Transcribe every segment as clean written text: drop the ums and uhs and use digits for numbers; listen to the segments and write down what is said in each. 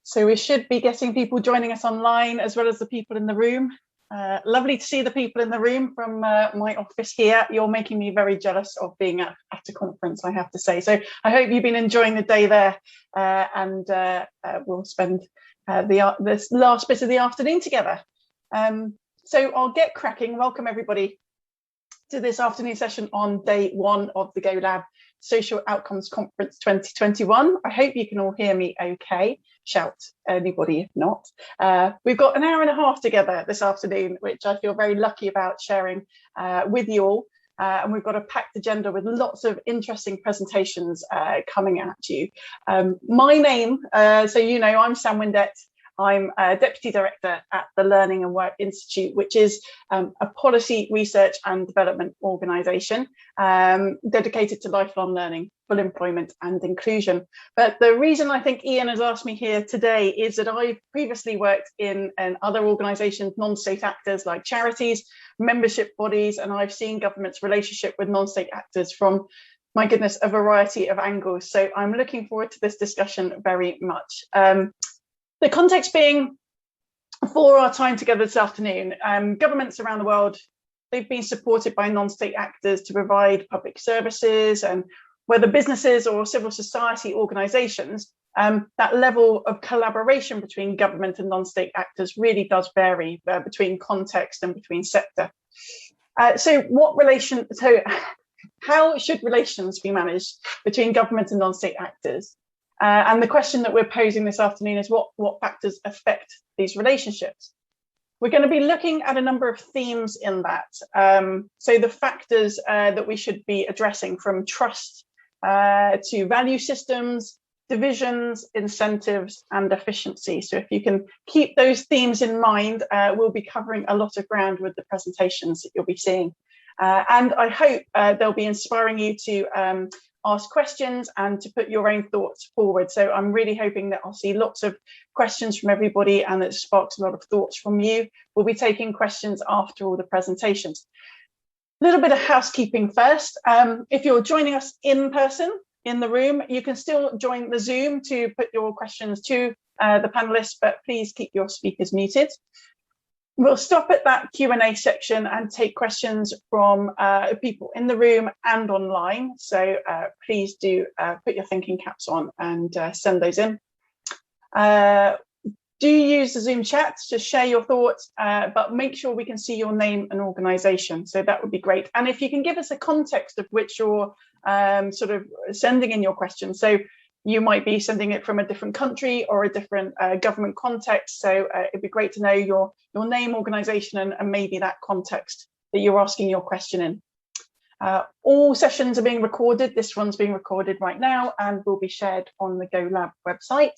So we should be getting people joining us online as well as the people in the room. Lovely to see the people in the room from my office here. You're making me very jealous of being at a conference, I have to say. So I hope you've been enjoying the day there, and we'll spend this last bit of the afternoon together. So I'll get cracking. Welcome everybody to this afternoon session on day one of the Go Lab Social Outcomes Conference 2021. I hope you can all hear me okay. Shout anybody if not. We've got an hour and a half together this afternoon, which I feel very lucky about sharing with you all. And we've got a packed agenda with lots of interesting presentations coming at you. My name, so you know, I'm Sam Windett. I'm a Deputy Director at the Learning and Work Institute, which is a policy research and development organisation dedicated to lifelong learning, full employment and inclusion. But the reason I think Ian has asked me here today is that I've previously worked in other organisations, non-state actors like charities, membership bodies, and I've seen government's relationship with non-state actors from, my goodness, a variety of angles. So I'm looking forward to this discussion very much. The context being, for our time together this afternoon, governments around the world, they've been supported by non-state actors to provide public services, and whether businesses or civil society organisations, that level of collaboration between government and non-state actors really does vary between context and between sector. So how should relations be managed between government and non-state actors? And the question that we're posing this afternoon is what factors affect these relationships? We're going to be looking at a number of themes in that. So the factors that we should be addressing, from trust to value systems, divisions, incentives, and efficiency. So if you can keep those themes in mind, we'll be covering a lot of ground with the presentations that you'll be seeing. And I hope they'll be inspiring you to ask questions and to put your own thoughts forward. So I'm really hoping that I'll see lots of questions from everybody and that sparks a lot of thoughts from you. We'll be taking questions after all the presentations. A little bit of housekeeping first. If you're joining us in person in the room, you can still join the Zoom to put your questions to the panelists, but please keep your speakers muted. We'll stop at that Q&A section and take questions from people in the room and online. So please do put your thinking caps on and send those in. Do use the Zoom chat to share your thoughts, but make sure we can see your name and organisation. So that would be great. And if you can give us a context of which you're sort of sending in your questions. So you might be sending it from a different country or a different government context. So it'd be great to know your name, organisation, and maybe that context that you're asking your question in. All sessions are being recorded. This one's being recorded right now and will be shared on the Go Lab website.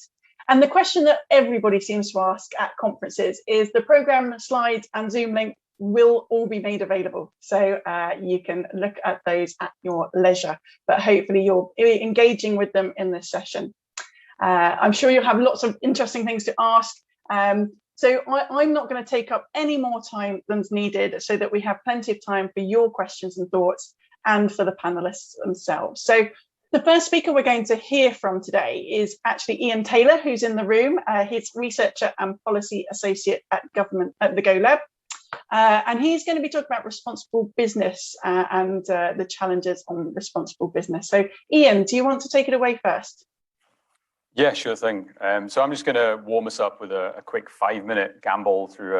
And the question that everybody seems to ask at conferences is the programme slides and Zoom link will all be made available. So you can look at those at your leisure, but hopefully you're engaging with them in this session. I'm sure you'll have lots of interesting things to ask. So I'm not going to take up any more time than's needed so that we have plenty of time for your questions and thoughts and for the panelists themselves. So the first speaker we're going to hear from today is actually Ian Taylor, who's in the room. He's researcher and policy associate at the Go Lab. And he's going to be talking about responsible business and the challenges on responsible business. So Ian, do you want to take it away first? Yeah, sure thing. So I'm just going to warm us up with a quick 5-minute gamble through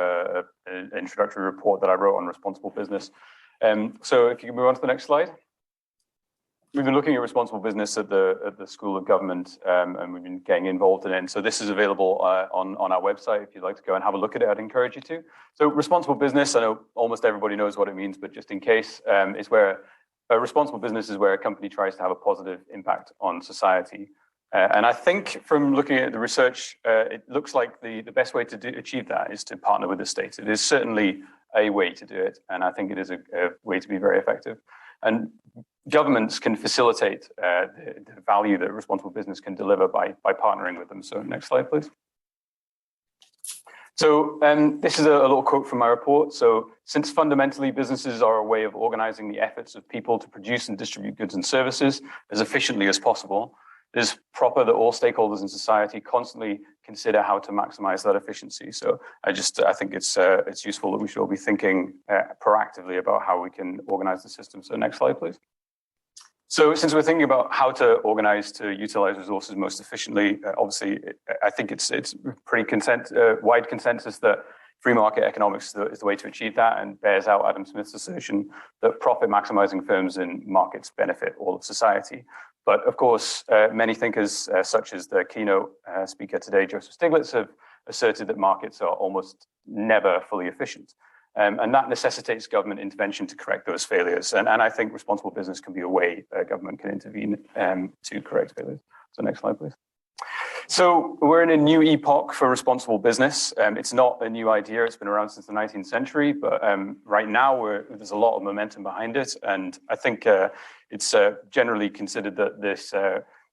an introductory report that I wrote on responsible business. So if you can move on to the next slide. We've been looking at responsible business at the School of Government, and we've been getting involved in it. And so this is available on our website. If you'd like to go and have a look at it, I'd encourage you to. So responsible business, I know almost everybody knows what it means, but just in case, is where a responsible business is where a company tries to have a positive impact on society. And I think from looking at the research, it looks like the best way to achieve that is to partner with the state. It is certainly a way to do it, and I think it is a way to be very effective. And governments can facilitate the value that responsible business can deliver by partnering with them. So next slide, please. So this is a little quote from my report. So since fundamentally businesses are a way of organizing the efforts of people to produce and distribute goods and services as efficiently as possible, it is proper that all stakeholders in society constantly consider how to maximize that efficiency. So I think it's useful that we should all be thinking proactively about how we can organize the system. So next slide, please. So since we're thinking about how to organize to utilize resources most efficiently, obviously, I think it's pretty wide consensus that free market economics is the way to achieve that, and bears out Adam Smith's assertion that profit maximizing firms in markets benefit all of society. But of course, many thinkers, such as the keynote speaker today, Joseph Stiglitz, have asserted that markets are almost never fully efficient. And that necessitates government intervention to correct those failures. And I think responsible business can be a way government can intervene to correct failures. So next slide, please. So we're in a new epoch for responsible business. It's not a new idea. It's been around since the 19th century, but right now there's a lot of momentum behind it. And I think it's generally considered that this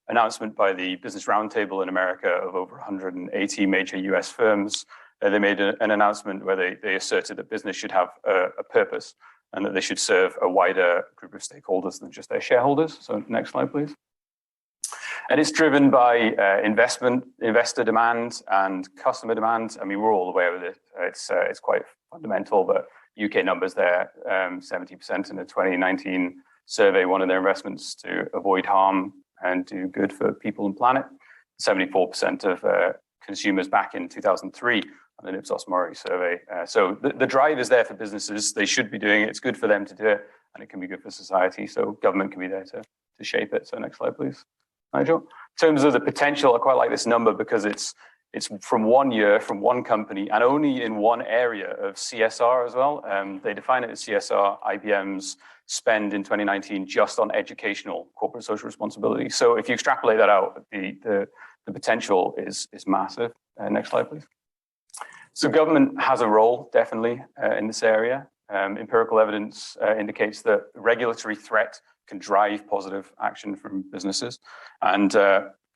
announcement by the Business Roundtable in America of over 180 major US firms, they made an announcement where they asserted that business should have a purpose and that they should serve a wider group of stakeholders than just their shareholders. So next slide, please. And it's driven by investor demand and customer demand. I mean, we're all aware of it. It's quite fundamental, but UK numbers there, 70% in the 2019 survey wanted their investments to avoid harm and do good for people and planet. 74% of consumers back in 2003 on an Ipsos Mori survey. So the drive is there for businesses. They should be doing it. It's good for them to do it, and it can be good for society. So government can be there to shape it. So next slide, please. Nigel. In terms of the potential, I quite like this number because it's from 1 year, from one company, and only in one area of CSR as well. They define it as CSR, IBM's spend in 2019 just on educational corporate social responsibility. So if you extrapolate that out, the potential is massive. Next slide, please. So government has a role, definitely, in this area. Empirical evidence indicates that regulatory threat can drive positive action from businesses. And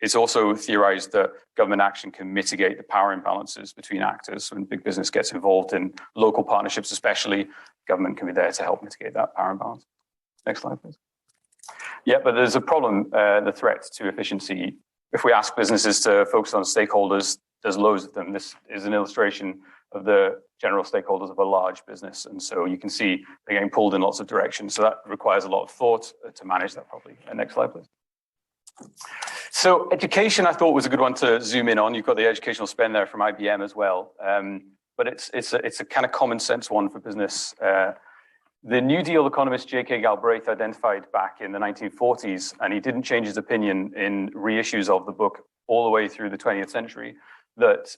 it's also theorized that government action can mitigate the power imbalances between actors. When big business gets involved in local partnerships, especially, government can be there to help mitigate that power imbalance. Next slide, please. Yeah, but there's a problem, the threat to efficiency. If we ask businesses to focus on stakeholders, there's loads of them. This is an illustration of the general stakeholders of a large business. And so you can see they're getting pulled in lots of directions. So that requires a lot of thought to manage that properly. Next slide, please. So education, I thought, was a good one to zoom in on. You've got the educational spend there from IBM as well. But it's a kind of common sense one for business. The New Deal economist J.K. Galbraith identified back in the 1940s, and he didn't change his opinion in reissues of the book all the way through the 20th century, that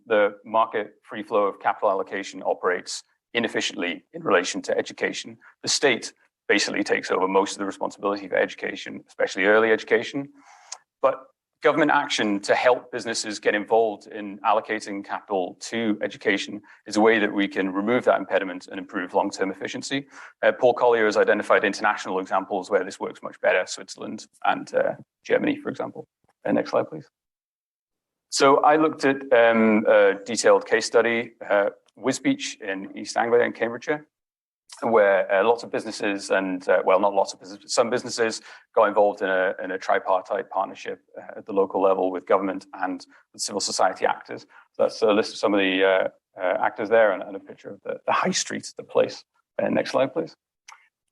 the market free flow of capital allocation operates inefficiently in relation to education. The state basically takes over most of the responsibility for education, especially early education. But government action to help businesses get involved in allocating capital to education is a way that we can remove that impediment and improve long-term efficiency. Paul Collier has identified international examples where this works much better, Switzerland and Germany, for example. Next slide, please. So I looked at a detailed case study, Wisbech in East Anglia in Cambridgeshire, where lots of businesses and, well, not lots of businesses, but some businesses got involved in a tripartite partnership at the local level with government and with civil society actors. So that's a list of some of the actors there and a picture of the high street, the place. Next slide, please.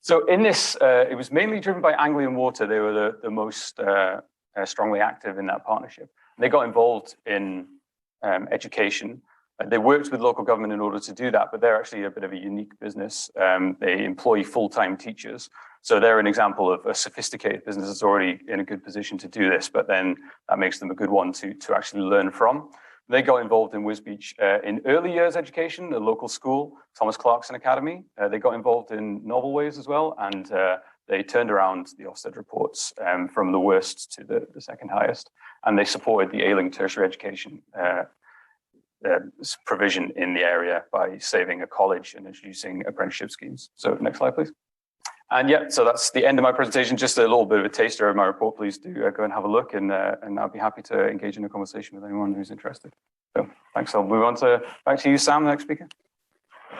So in this, it was mainly driven by Anglian Water. They were the most strongly active in that partnership. They got involved in education. They worked with local government in order to do that, but they're actually a bit of a unique business. They employ full-time teachers. So they're an example of a sophisticated business that's already in a good position to do this, but then that makes them a good one to actually learn from. They got involved in Wisbech in early years education, a local school, Thomas Clarkson Academy. They got involved in novel ways as well, and they turned around the Ofsted reports from the worst to the second highest, and they supported the ailing tertiary education provision in the area by saving a college and introducing apprenticeship schemes. So next slide, please. And yeah, so that's the end of my presentation. Just a little bit of a taster of my report. Please do go and have a look, and I'll be happy to engage in a conversation with anyone who's interested. So thanks. I'll move on back to you, Sam, the next speaker.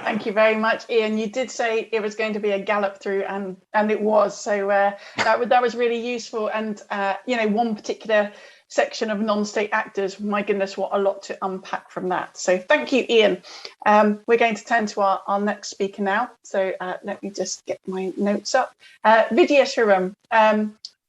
Thank you very much, Ian. You did say it was going to be a gallop through, and it was. So that was really useful. And one particular section of non-state actors. My goodness, what a lot to unpack from that. So thank you, Ian. We're going to turn to our next speaker now. So let me just get my notes up. Vidya Shiram,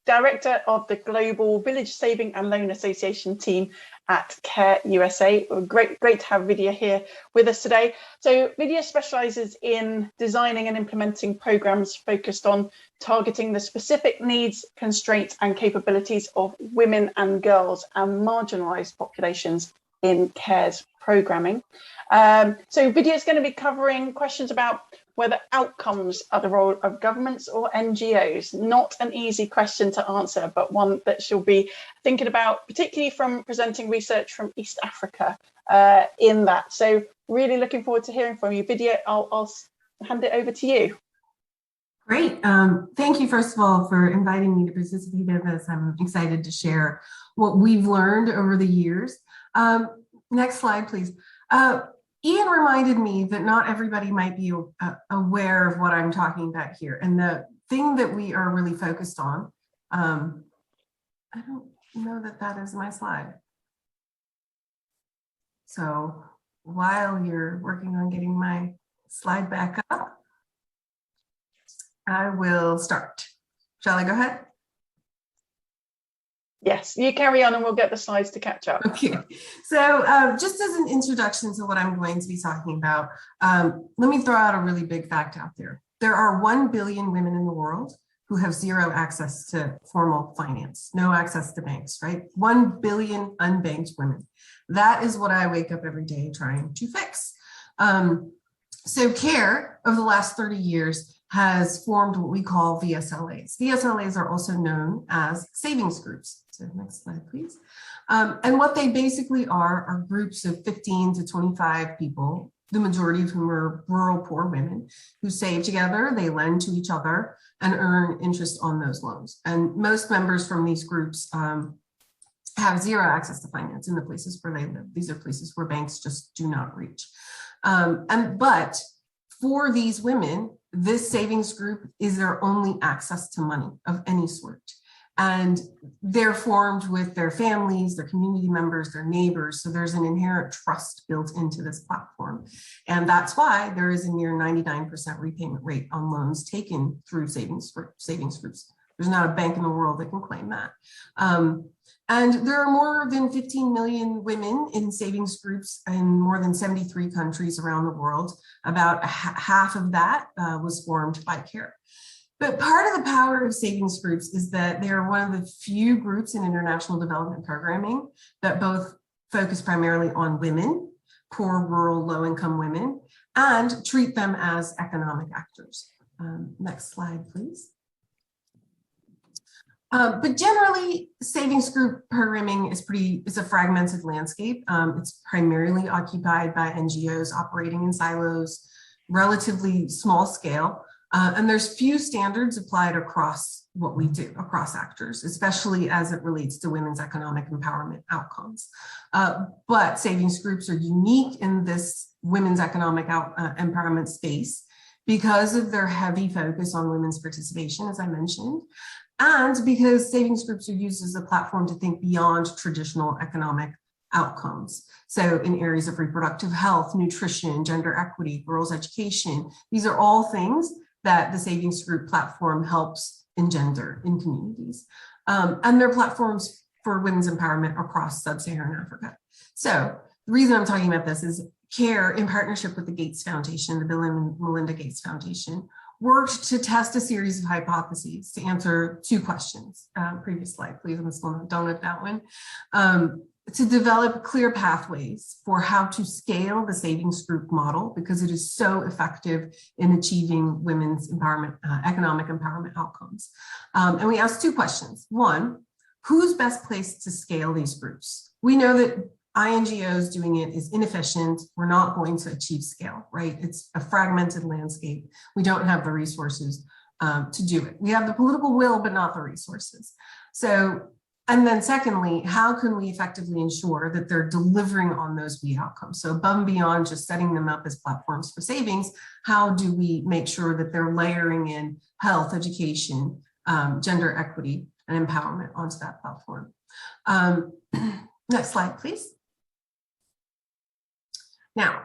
Director of the Global Village Saving and Loan Association team at CARE USA. Great to have Vidya here with us today. So Vidya specialises in designing and implementing programs focused on targeting the specific needs, constraints and capabilities of women and girls and marginalised populations in CARE's programming. So Vidya is going to be covering questions about whether outcomes are the role of governments or NGOs. Not an easy question to answer, but one that she'll be thinking about, particularly from presenting research from East Africa in that. So really looking forward to hearing from you. Vidya, I'll hand it over to you. Great. Thank you, first of all, for inviting me to participate in this. I'm excited to share what we've learned over the years. Next slide, please. Ian reminded me that not everybody might be aware of what I'm talking about here. And the thing that we are really focused on, I don't know that that is my slide. So while you're working on getting my slide back up, I will start. Shall I go ahead? Yes, you carry on and we'll get the slides to catch up. Okay, so just as an introduction to what I'm going to be talking about, let me throw out a really big fact out there. There are 1 billion women in the world who have zero access to formal finance, no access to banks, right? 1 billion unbanked women. That is what I wake up every day trying to fix. So CARE, over the last 30 years, has formed what we call VSLAs. VSLAs are also known as savings groups. So next slide, please. And what they basically are groups of 15 to 25 people, the majority of whom are rural poor women who save together, they lend to each other and earn interest on those loans. And most members from these groups have zero access to finance in the places where they live. These are places where banks just do not reach. But for these women, this savings group is their only access to money of any sort. And they're formed with their families, their community members, their neighbors. So there's an inherent trust built into this platform. And that's why there is a near 99% repayment rate on loans taken through savings groups. There's not a bank in the world that can claim that. And there are more than 15 million women in savings groups in more than 73 countries around the world. About half of that was formed by CARE. But part of the power of savings groups is that they are one of the few groups in international development programming that both focus primarily on women, poor, rural, low-income women, and treat them as economic actors. Next slide, please. But generally, savings group programming is a fragmented landscape. It's primarily occupied by NGOs operating in silos, relatively small scale, and there's few standards applied across what we do, across actors, especially as it relates to women's economic empowerment outcomes. But savings groups are unique in this women's economic empowerment space because of their heavy focus on women's participation, as I mentioned, and because savings groups are used as a platform to think beyond traditional economic outcomes. So in areas of reproductive health, nutrition, gender equity, girls' education, these are all things that the savings group platform helps engender in communities. And they're platforms for women's empowerment across sub-Saharan Africa. So the reason I'm talking about this is CARE, in partnership with the Gates Foundation, the Bill and Melinda Gates Foundation, worked to test a series of hypotheses to answer two questions. Previous slide, please. I'm still not done with that one. To develop clear pathways for how to scale the savings group model because it is so effective in achieving women's empowerment, economic empowerment outcomes. And we asked two questions. One, who's best placed to scale these groups? We know that INGOs doing it is inefficient. We're not going to achieve scale, right? It's a fragmented landscape. We don't have the resources to do it. We have the political will, but not the resources. So, and then secondly, how can we effectively ensure that they're delivering on those key outcomes? So above and beyond just setting them up as platforms for savings, how do we make sure that they're layering in health, education, gender equity, and empowerment onto that platform? Next slide, please. Now,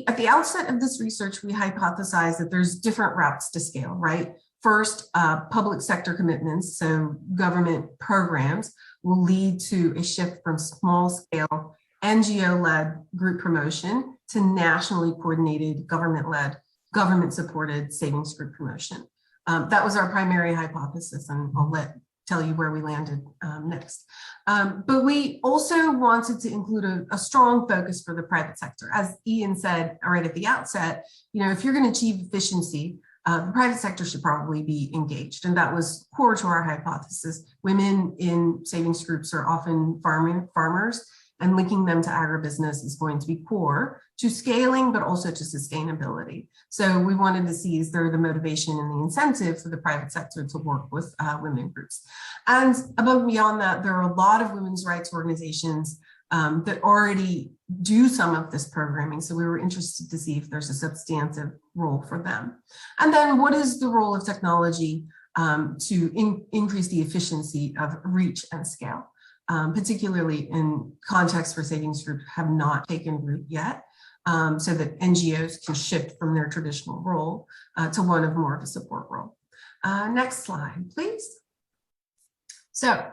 at the outset of this research, we hypothesized that there's different routes to scale, right? First, public sector commitments, so government programs, will lead to a shift from small scale NGO-led group promotion to nationally coordinated government-led, government-supported savings group promotion. That was our primary hypothesis, and I'll tell you where we landed next. But we also wanted to include a strong focus for the private sector. As Ian said right at the outset, if you're going to achieve efficiency, the private sector should probably be engaged. And that was core to our hypothesis. Women in savings groups are often farmers, and linking them to agribusiness is going to be core to scaling, but also to sustainability. So we wanted to see, is there the motivation and the incentive for the private sector to work with women groups? And above and beyond that, there are a lot of women's rights organizations that already do some of this programming. So we were interested to see if there's a substantive role for them. And then what is the role of technology to increase the efficiency of reach and scale? Particularly in contexts where savings groups have not taken root yet, so that NGOs can shift from their traditional role to one of more of a support role. Next slide, please. So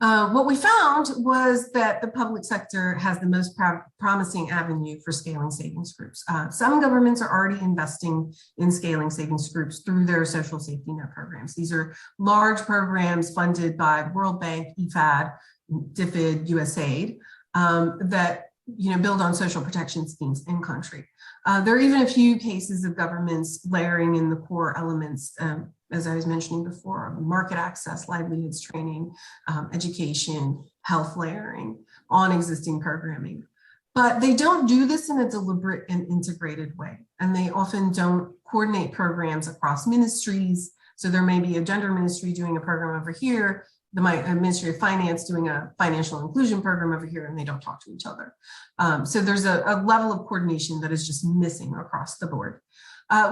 what we found was that the public sector has the most promising avenue for scaling savings groups. Some governments are already investing in scaling savings groups through their social safety net programs. These are large programs funded by the World Bank, IFAD, DFID, USAID, that build on social protection schemes in country. There are even a few cases of governments layering in the core elements, as I was mentioning before, market access, livelihoods training, education, health layering on existing programming. But they don't do this in a deliberate and integrated way. And they often don't coordinate programs across ministries. So there may be a gender ministry doing a program over here, the Ministry of Finance doing a financial inclusion program over here, and they don't talk to each other. So there's a level of coordination that is just missing across the board.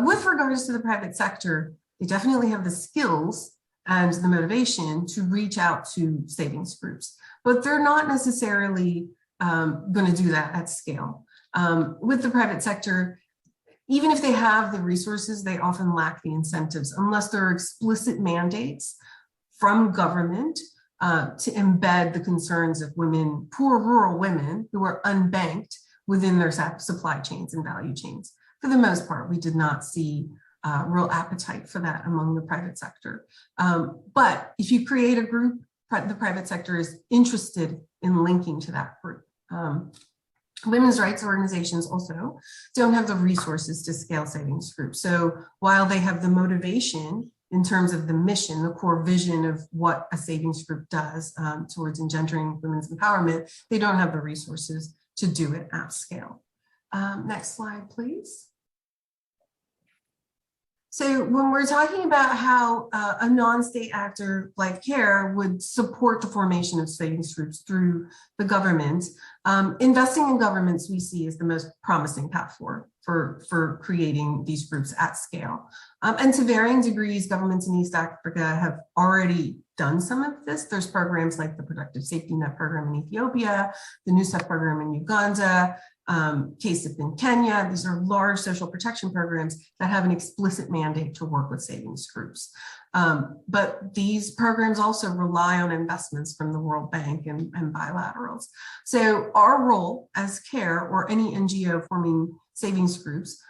With regards to the private sector, they definitely have the skills and the motivation to reach out to savings groups, but they're not necessarily going to do that at scale. With the private sector, even if they have the resources, they often lack the incentives unless there are explicit mandates from government to embed the concerns of women, poor rural women who are unbanked within their supply chains and value chains. For the most part, we did not see real appetite for that among the private sector. But if you create a group, the private sector is interested in linking to that group. Women's rights organizations also don't have the resources to scale savings groups. So while they have the motivation in terms of the mission, the core vision of what a savings group does towards engendering women's empowerment, they don't have the resources to do it at scale. Next slide, please. So when we're talking about how a non-state actor like CARE would support the formation of savings groups through the government, investing in governments we see as the most promising path forward for creating these groups at scale. And to varying degrees, governments in East Africa have already done some of this. There's programs like the Productive Safety Net program in Ethiopia, the NUSEF program in Uganda, KSIP in Kenya. These are large social protection programs that have an explicit mandate to work with savings groups. But these programs also rely on investments from the World Bank and bilaterals. So our role as CARE or any NGO forming savings groups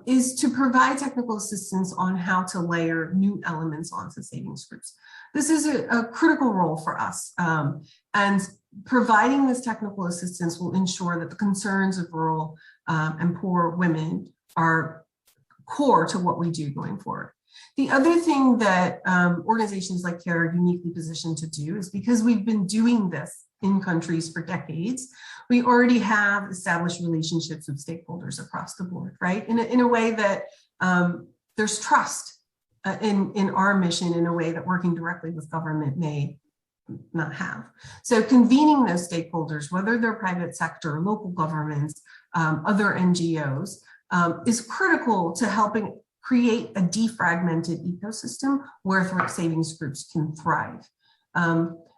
is to provide technical assistance on how to layer new elements onto savings groups. This is a critical role for us, and providing this technical assistance will ensure that the concerns of rural and poor women are core to what we do going forward. The other thing that organizations like CARE are uniquely positioned to do is because we've been doing this in countries for decades, we already have established relationships with stakeholders across the board, right? In a way that there's trust in our mission in a way that working directly with government may not have. So convening those stakeholders, whether they're private sector, local governments, other NGOs, is critical to helping create a defragmented ecosystem where savings groups can thrive.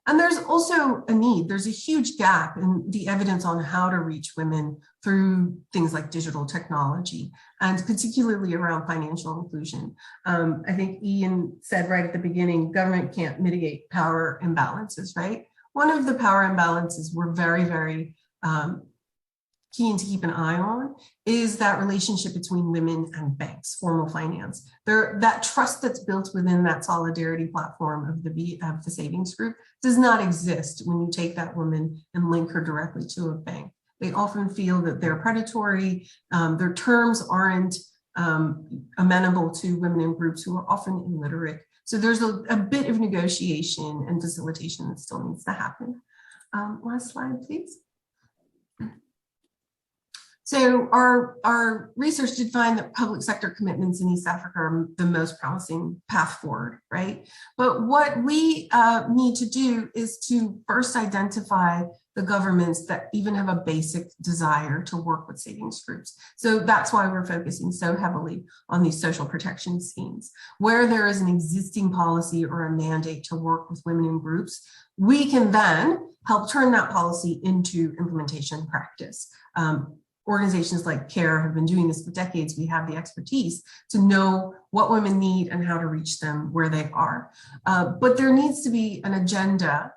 And there's also a need, there's a huge gap in the evidence on how to reach women through things like digital technology, and particularly around financial inclusion. I think Ian said right at the beginning, government can't mitigate power imbalances, right? One of the power imbalances we're very, very keen to keep an eye on is that relationship between women and banks, formal finance. That trust that's built within that solidarity platform of the savings group does not exist when you take that woman and link her directly to a bank. They often feel that they're predatory, their terms aren't amenable to women in groups who are often illiterate. So there's a bit of negotiation and facilitation that still needs to happen. Last slide, please. So our research did find that public sector commitments in East Africa are the most promising path forward, right? But what we need to do is to first identify the governments that even have a basic desire to work with savings groups. So that's why we're focusing so heavily on these social protection schemes. Where there is an existing policy or a mandate to work with women in groups, we can then help turn that policy into implementation practice. Organizations like CARE have been doing this for decades. We have the expertise to know what women need and how to reach them where they are. But there needs to be an agenda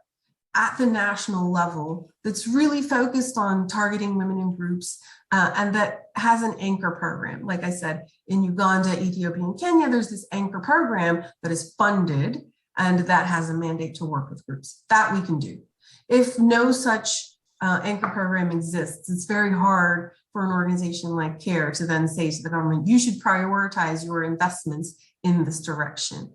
at the national level that's really focused on targeting women in groups and that has an anchor program. Like I said, in Uganda, Ethiopia, and Kenya, there's this anchor program that is funded and that has a mandate to work with groups. That we can do. If no such anchor program exists, it's very hard for an organization like CARE to then say to the government, you should prioritize your investments in this direction.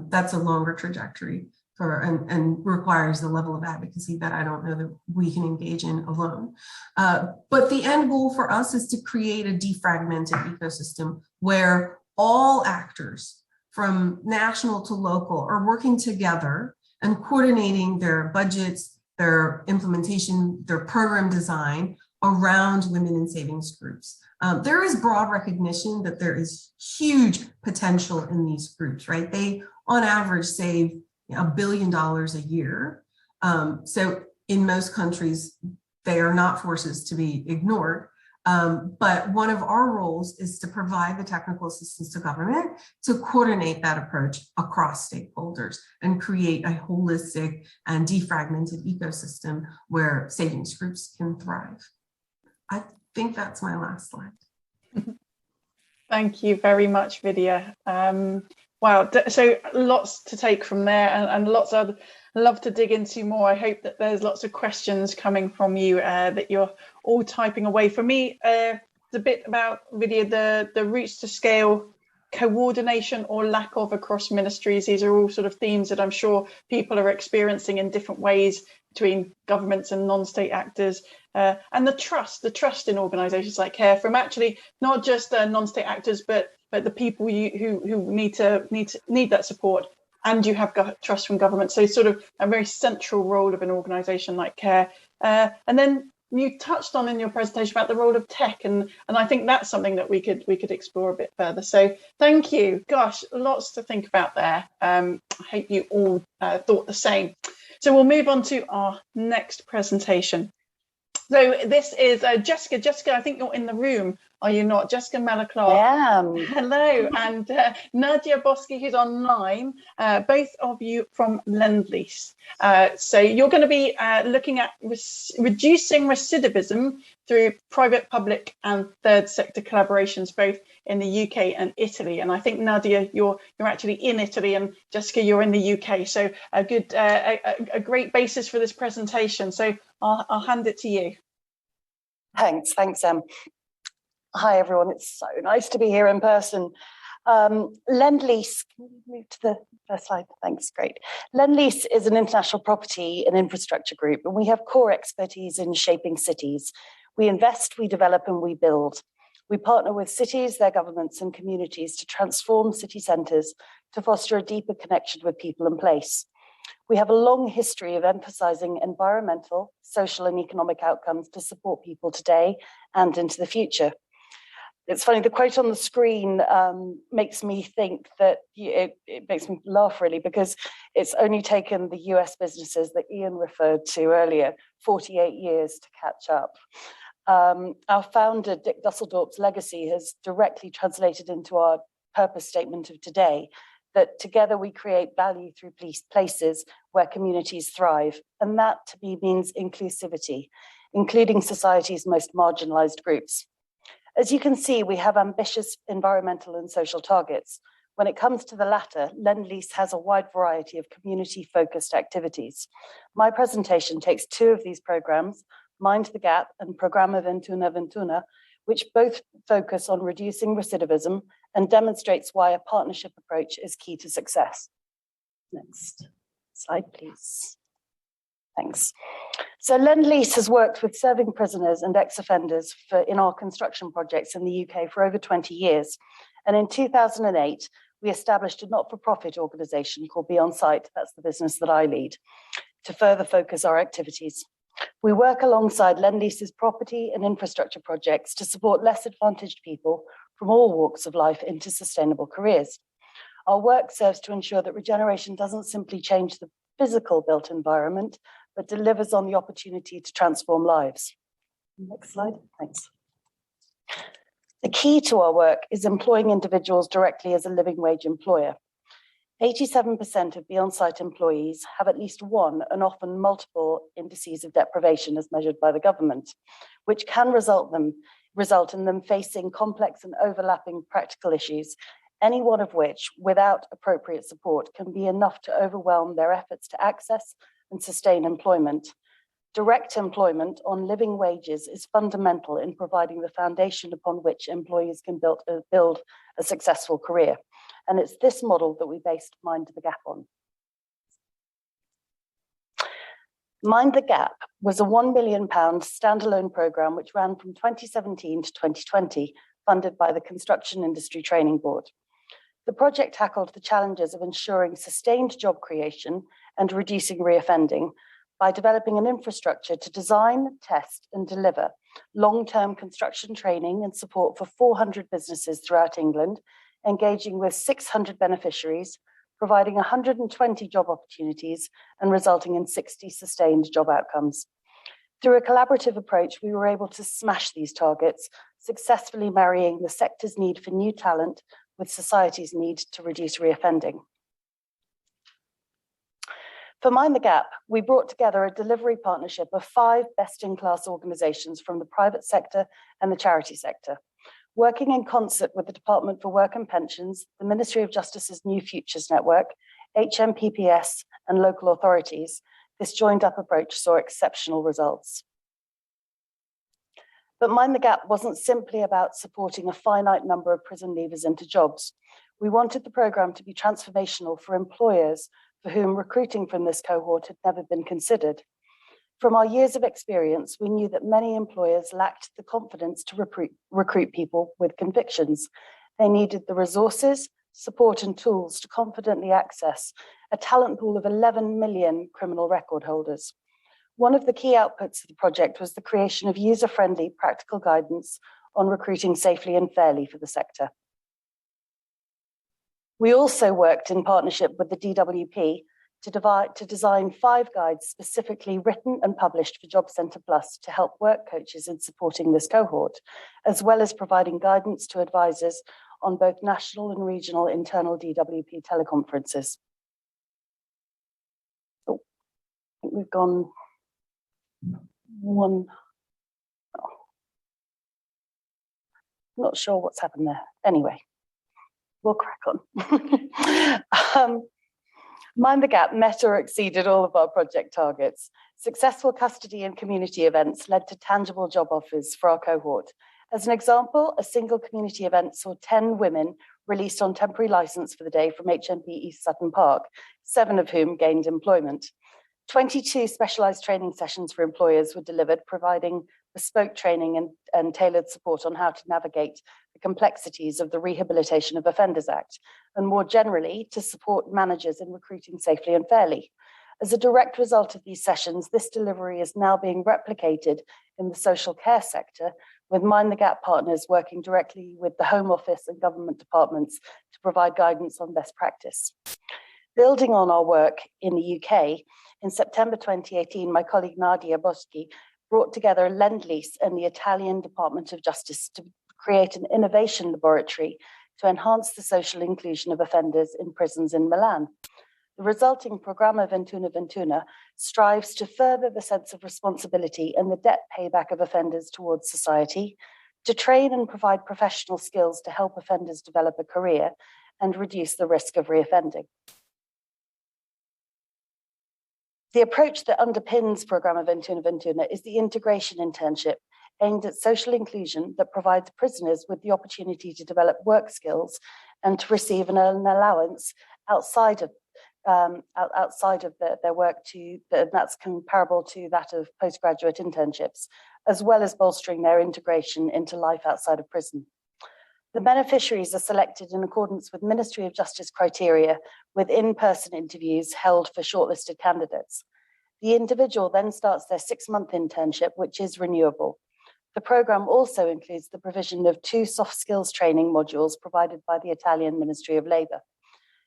That's a longer trajectory and requires the level of advocacy that I don't know that we can engage in alone. But the end goal for us is to create a defragmented ecosystem where all actors from national to local are working together and coordinating their budgets, their implementation, their program design around women in savings groups. There is broad recognition that there is huge potential in these groups, right? They, on average, save $1 billion a year. So in most countries, they are not forces to be ignored. But one of our roles is to provide the technical assistance to government to coordinate that approach across stakeholders and create a holistic and defragmented ecosystem where savings groups can thrive. I think that's my last slide. Thank you very much, Vidya. Wow, so lots to take from there and lots I'd love to dig into more. I hope that there's lots of questions coming from you that you're all typing away. For me, the bit about Vidya, the routes to scale, coordination or lack of across ministries, these are all sort of themes that I'm sure people are experiencing in different ways between governments and non-state actors. And the trust in organisations like CARE from actually not just non-state actors, but the people who need that support, and you have got trust from government. So sort of a very central role of an organisation like CARE. And then you touched on in your presentation about the role of tech, and I think that's something that we could explore a bit further. So thank you. Gosh, lots to think about there. I hope you all thought the same. So we'll move on to our next presentation. So this is Jessica. Jessica, I think you're in the room, are you not? Jessica Malaclark. I am. Hello, and Nadia Bosky, who's online, both of you from Lend-Lease. So you're going to be looking at reducing recidivism through private, public and third sector collaborations, both in the UK and Italy. And I think, Nadia, you're actually in Italy, and Jessica, you're in the UK. So a great basis for this presentation. So I'll hand it to you. Thanks, Em. Hi, everyone. It's so nice to be here in person. Lend-Lease, can we move to the first slide? Thanks, great. Lend-Lease is an international property and infrastructure group, and we have core expertise in shaping cities. We invest, we develop, and we build. We partner with cities, their governments, and communities to transform city centres to foster a deeper connection with people and place. We have a long history of emphasising environmental, social, and economic outcomes to support people today and into the future. It's funny, the quote on the screen makes me think that it makes me laugh really, because it's only taken the US businesses that Ian referred to earlier 48 years to catch up. Our founder, Dick Dusseldorp's legacy has directly translated into our purpose statement of today, that together we create value through places where communities thrive. And that to me means inclusivity, including society's most marginalized groups. As you can see, we have ambitious environmental and social targets. When it comes to the latter, Lend-Lease has a wide variety of community-focused activities. My presentation takes two of these programs, Mind the Gap and Programa 21 which both focus on reducing recidivism and demonstrates why a partnership approach is key to success. Next slide, please. Thanks. So Lend-Lease has worked with serving prisoners and ex-offenders in our construction projects in the UK for over 20 years. And in 2008, we established a not-for-profit organisation called Be On Site, that's the business that I lead, to further focus our activities. We work alongside Lend-Lease's property and infrastructure projects to support less advantaged people from all walks of life into sustainable careers. Our work serves to ensure that regeneration doesn't simply change the physical built environment, but delivers on the opportunity to transform lives. Next slide, thanks. The key to our work is employing individuals directly as a living wage employer. 87% of Be On Site employees have at least one and often multiple indices of deprivation as measured by the government, which can result in them facing complex and overlapping practical issues, any one of which, without appropriate support, can be enough to overwhelm their efforts to access and sustain employment. Direct employment on living wages is fundamental in providing the foundation upon which employees can build a successful career. And it's this model that we based Mind the Gap on. Mind the Gap was a £1 million standalone programme which ran from 2017 to 2020, funded by the Construction Industry Training Board. The project tackled the challenges of ensuring sustained job creation and reducing reoffending by developing an infrastructure to design, test, and deliver long-term construction training and support for 400 businesses throughout England, engaging with 600 beneficiaries, providing 120 job opportunities, and resulting in 60 sustained job outcomes. Through a collaborative approach, we were able to smash these targets, successfully marrying the sector's need for new talent with society's need to reduce reoffending. For Mind the Gap, we brought together a delivery partnership of 5 best-in-class organisations from the private sector and the charity sector. Working in concert with the Department for Work and Pensions, the Ministry of Justice's New Futures Network, HMPPS, and local authorities, this joined-up approach saw exceptional results. But Mind the Gap wasn't simply about supporting a finite number of prison leavers into jobs. We wanted the programme to be transformational for employers for whom recruiting from this cohort had never been considered. From our years of experience, we knew that many employers lacked the confidence to recruit people with convictions. They needed the resources, support, and tools to confidently access a talent pool of 11 million criminal record holders. One of the key outputs of the project was the creation of user-friendly practical guidance on recruiting safely and fairly for the sector. We also worked in partnership with the DWP to design 5 guides specifically written and published for Job Centre Plus to help work coaches in supporting this cohort, as well as providing guidance to advisors on both national and regional internal DWP teleconferences. Oh, I think we've gone one. Oh. Not sure what's happened there. Anyway, we'll crack on. Mind the Gap met or exceeded all of our project targets. Successful custody and community events led to tangible job offers for our cohort. As an example, a single community event saw 10 women released on temporary licence for the day from HMP East Sutton Park, 7 of whom gained employment. 22 specialised training sessions for employers were delivered, providing bespoke training and tailored support on how to navigate the complexities of the Rehabilitation of Offenders Act, and more generally, to support managers in recruiting safely and fairly. As a direct result of these sessions, this delivery is now being replicated in the social care sector, with Mind the Gap partners working directly with the Home Office and government departments to provide guidance on best practice. Building on our work in the UK, in September 2018, my colleague Nadia Boschi brought together Lend-Lease and the Italian Department of Justice to create an innovation laboratory to enhance the social inclusion of offenders in prisons in Milan. The resulting Programma 21 strives to further the sense of responsibility and the debt payback of offenders towards society, to train and provide professional skills to help offenders develop a career and reduce the risk of reoffending. The approach that underpins Programma 21 is the integration internship aimed at social inclusion that provides prisoners with the opportunity to develop work skills and to receive an allowance outside of their work, that's comparable to that of postgraduate internships, as well as bolstering their integration into life outside of prison. The beneficiaries are selected in accordance with Ministry of Justice criteria, with in-person interviews held for shortlisted candidates. The individual then starts their 6-month internship, which is renewable. The programme also includes the provision of 2 soft skills training modules provided by the Italian Ministry of Labour.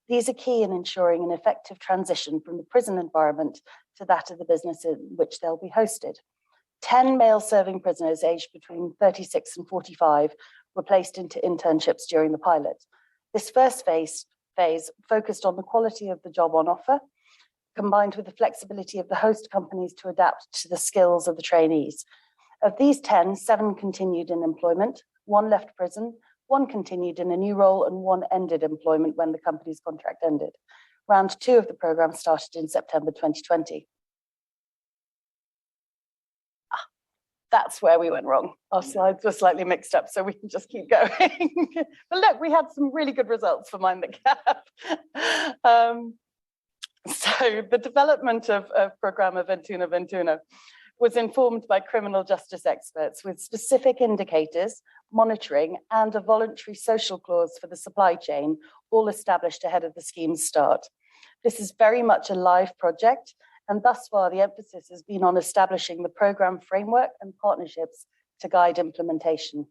These are key in ensuring an effective transition from the prison environment to that of the business in which they'll be hosted. 10 male-serving prisoners aged between 36 and 45 were placed into internships during the pilot. This first phase focused on the quality of the job on offer, combined with the flexibility of the host companies to adapt to the skills of the trainees. Of these 10, 7 continued in employment, 1 left prison, 1 continued in a new role, and 1 ended employment when the company's contract ended. Round 2 of the programme started in September 2020. That's where we went wrong. Our slides were slightly mixed up, so we can just keep going. But look, we had some really good results for Mind the Gap. So the development of Programma 21 was informed by criminal justice experts with specific indicators, monitoring, and a voluntary social clause for the supply chain, all established ahead of the scheme's start. This is very much a live project, and thus far the emphasis has been on establishing the programme framework and partnerships to guide implementation.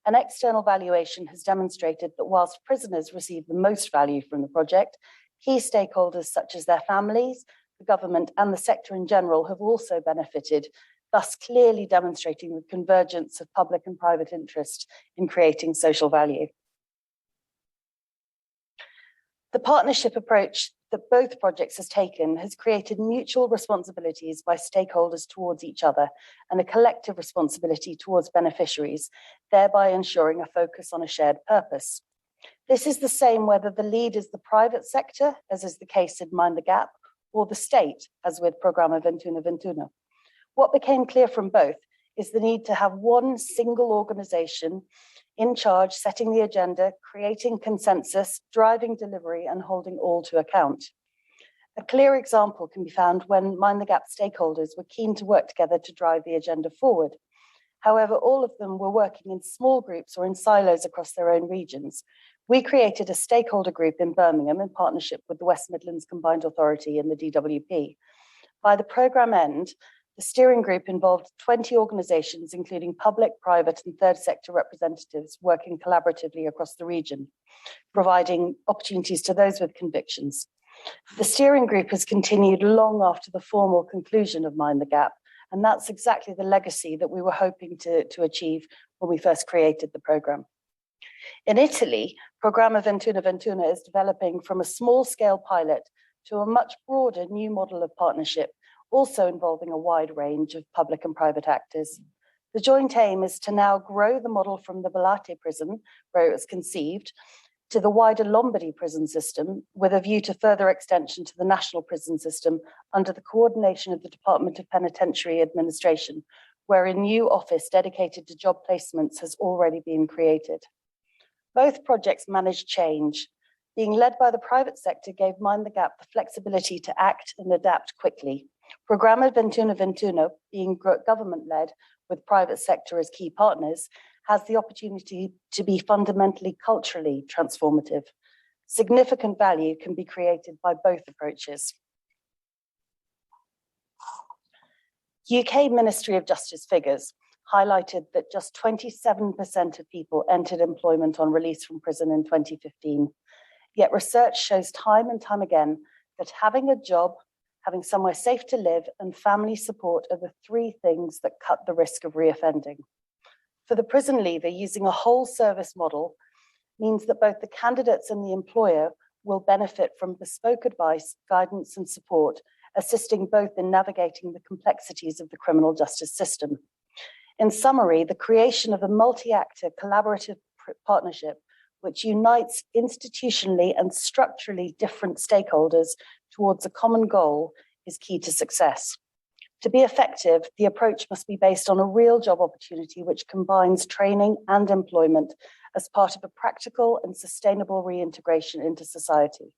An external valuation has demonstrated that whilst prisoners receive the most value from the project, key stakeholders such as their families, the government, and the sector in general have also benefited, thus clearly demonstrating the convergence of public and private interest in creating social value. The partnership approach that both projects has taken has created mutual responsibilities by stakeholders towards each other and a collective responsibility towards beneficiaries, thereby ensuring a focus on a shared purpose. This is the same whether the lead is the private sector, as is the case in Mind the Gap, or the state, as with Programma 21. What became clear from both is the need to have one single organisation in charge, setting the agenda, creating consensus, driving delivery, and holding all to account. A clear example can be found when Mind the Gap stakeholders were keen to work together to drive the agenda forward. However, all of them were working in small groups or in silos across their own regions. We created a stakeholder group in Birmingham in partnership with the West Midlands Combined Authority and the DWP. By the programme end, the steering group involved 20 organisations, including public, private, and third sector representatives working collaboratively across the region, providing opportunities to those with convictions. The steering group has continued long after the formal conclusion of Mind the Gap, and that's exactly the legacy that we were hoping to achieve when we first created the programme. In Italy, Programma 21 is developing from a small-scale pilot to a much broader new model of partnership, also involving a wide range of public and private actors. The joint aim is to now grow the model from the Blavatnik prison, where it was conceived, to the wider Lombardy prison system, with a view to further extension to the national prison system under the coordination of the Department of Penitentiary Administration, where a new office dedicated to job placements has already been created. Both projects manage change. Being led by the private sector gave Mind the Gap the flexibility to act and adapt quickly. Programma 21, being government-led with private sector as key partners, has the opportunity to be fundamentally culturally transformative. Significant value can be created by both approaches. UK Ministry of Justice figures. highlighted that just 27% of people entered employment on release from prison in 2015. Yet research shows time and time again that having a job, having somewhere safe to live, and family support are the three things that cut the risk of reoffending. For the prison leaver, using a whole service model means that both the candidates and the employer will benefit from bespoke advice, guidance, and support, assisting both in navigating the complexities of the criminal justice system. In summary, the creation of a multi-actor collaborative partnership which unites institutionally and structurally different stakeholders towards a common goal is key to success. To be effective, the approach must be based on a real job opportunity which combines training and employment as part of a practical and sustainable reintegration into society.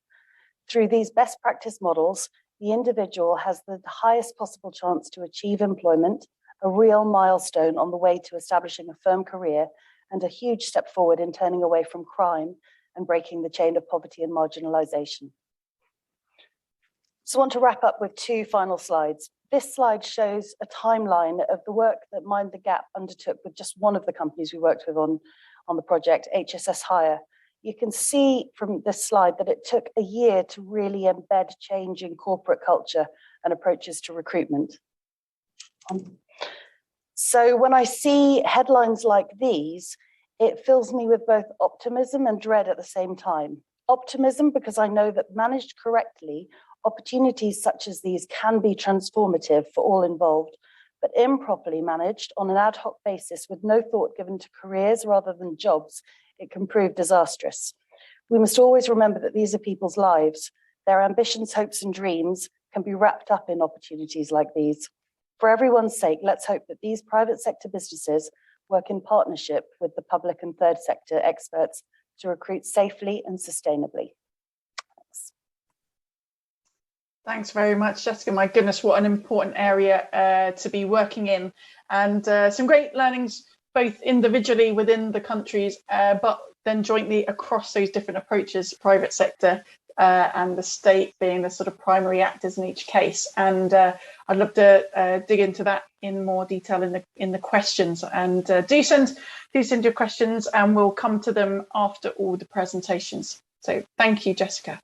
Through these best practice models, the individual has the highest possible chance to achieve employment, a real milestone on the way to establishing a firm career, and a huge step forward in turning away from crime and breaking the chain of poverty and marginalization. So I want to wrap up with two final slides. This slide shows a timeline of the work that Mind the Gap undertook with just one of the companies we worked with on the project, HSS Hire. You can see from this slide that it took a year to really embed change in corporate culture and approaches to recruitment. So when I see headlines like these, it fills me with both optimism and dread at the same time. Optimism because I know that managed correctly, opportunities such as these can be transformative for all involved, but improperly managed on an ad hoc basis with no thought given to careers rather than jobs, it can prove disastrous. We must always remember that these are people's lives. Their ambitions, hopes, and dreams can be wrapped up in opportunities like these. For everyone's sake, let's hope that these private sector businesses work in partnership with the public and third sector experts to recruit safely and sustainably. Thanks. Thanks very much, Jessica. My goodness, what an important area to be working in, and some great learnings both individually within the countries, but then jointly across those different approaches, private sector and the state being the sort of primary actors in each case. And I'd love to dig into that in more detail in the questions. And do send your questions, and we'll come to them after all the presentations. So thank you, Jessica.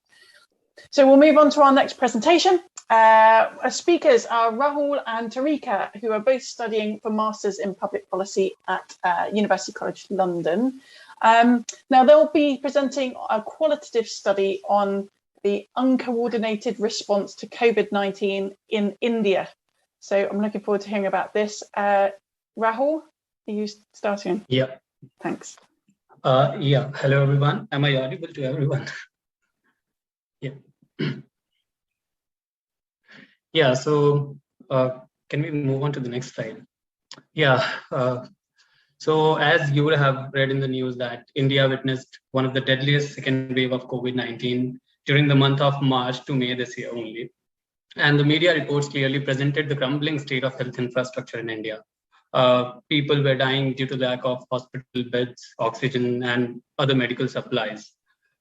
So we'll move on to our next presentation. Our speakers are Rahul and Tarika, who are both studying for Masters in Public Policy at University College London. Now they'll be presenting a qualitative study on the uncoordinated response to COVID-19 in India. So I'm looking forward to hearing about this. Rahul, are you starting? Yeah. Thanks. Yeah. Hello, everyone. Am I audible to everyone? Yeah. Yeah. So can we move on to the next slide? Yeah. So as you would have read in the news that India witnessed one of the deadliest second wave of COVID-19 during the month of March to May this year only. And the media reports clearly presented the crumbling state of health infrastructure in India. People were dying due to lack of hospital beds, oxygen, and other medical supplies.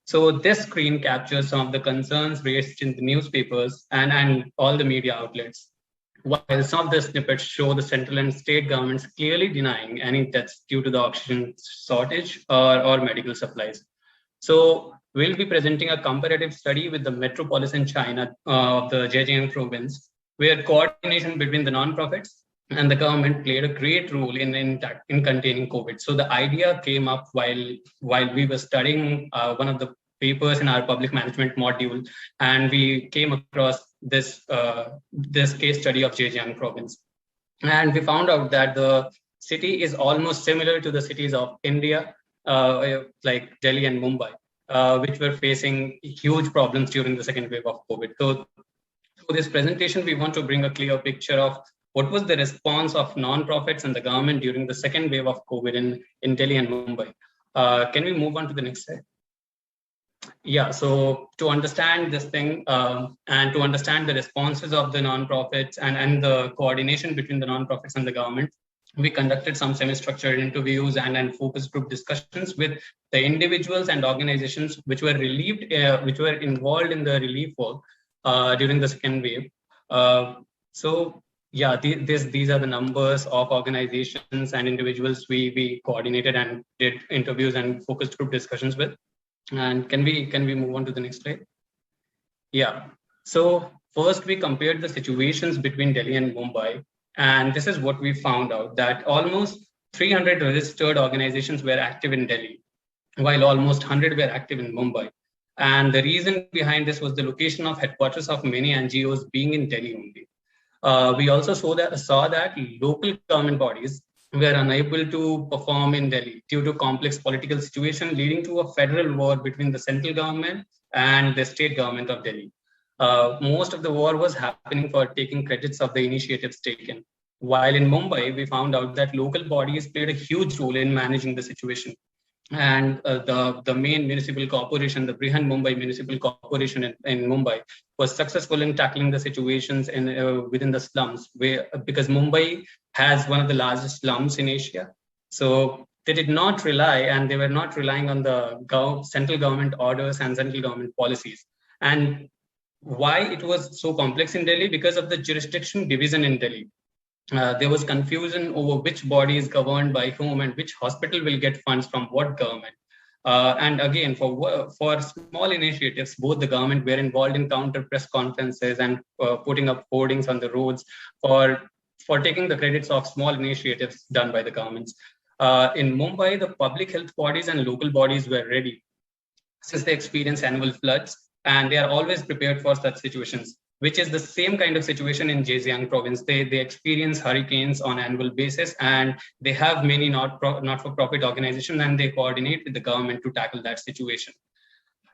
So this screen captures some of the concerns raised in the newspapers and all the media outlets. While some of the snippets show the central and state governments clearly denying any deaths due to the oxygen shortage or medical supplies. So we'll be presenting a comparative study with the metropolitan China of the Zhejiang province, where coordination between the nonprofits and the government played a great role in containing COVID. So the idea came up while we were studying one of the papers in our public management module, and we came across this case study of Zhejiang province. And we found out that the city is almost similar to the cities of India, like Delhi and Mumbai, which were facing huge problems during the second wave of COVID. So for this presentation, we want to bring a clear picture of what was the response of nonprofits and the government during the second wave of COVID in Delhi and Mumbai. Can we move on to the next slide? Yeah, so to understand this thing and to understand the responses of the nonprofits and the coordination between the nonprofits and the government, we conducted some semi-structured interviews and focus group discussions with the individuals and organizations which were involved in the relief work during the second wave. So yeah, these are the numbers of organizations and individuals we coordinated and did interviews and focus group discussions with. And can we move on to the next slide? Yeah. So first we compared the situations between Delhi and Mumbai, and this is what we found out, that almost 300 registered organizations were active in Delhi, while almost 100 were active in Mumbai. And the reason behind this was the location of headquarters of many NGOs being in Delhi only. We also saw that local government bodies were unable to perform in Delhi due to complex political situation, leading to a federal war between the central government and the state government of Delhi. Most of the war was happening for taking credits of the initiatives taken. While in Mumbai, we found out that local bodies played a huge role in managing the situation. And the main municipal corporation, the Brihan Mumbai Municipal Corporation in Mumbai, was successful in tackling the situations within the slums, because Mumbai has one of the largest slums in Asia. So they did not rely, and they were not relying on the central government orders and central government policies. And why it was so complex in Delhi? Because of the jurisdiction division in Delhi. There was confusion over which body is governed by whom and which hospital will get funds from what government. And again, for small initiatives, both the government were involved in counter press conferences and putting up hoardings on the roads for taking the credits of small initiatives done by the governments. In Mumbai, the public health bodies and local bodies were ready, since they experience annual floods, and they are always prepared for such situations, which is the same kind of situation in Zhejiang province. They experience hurricanes on annual basis, and they have many not-for-profit organizations, and they coordinate with the government to tackle that situation.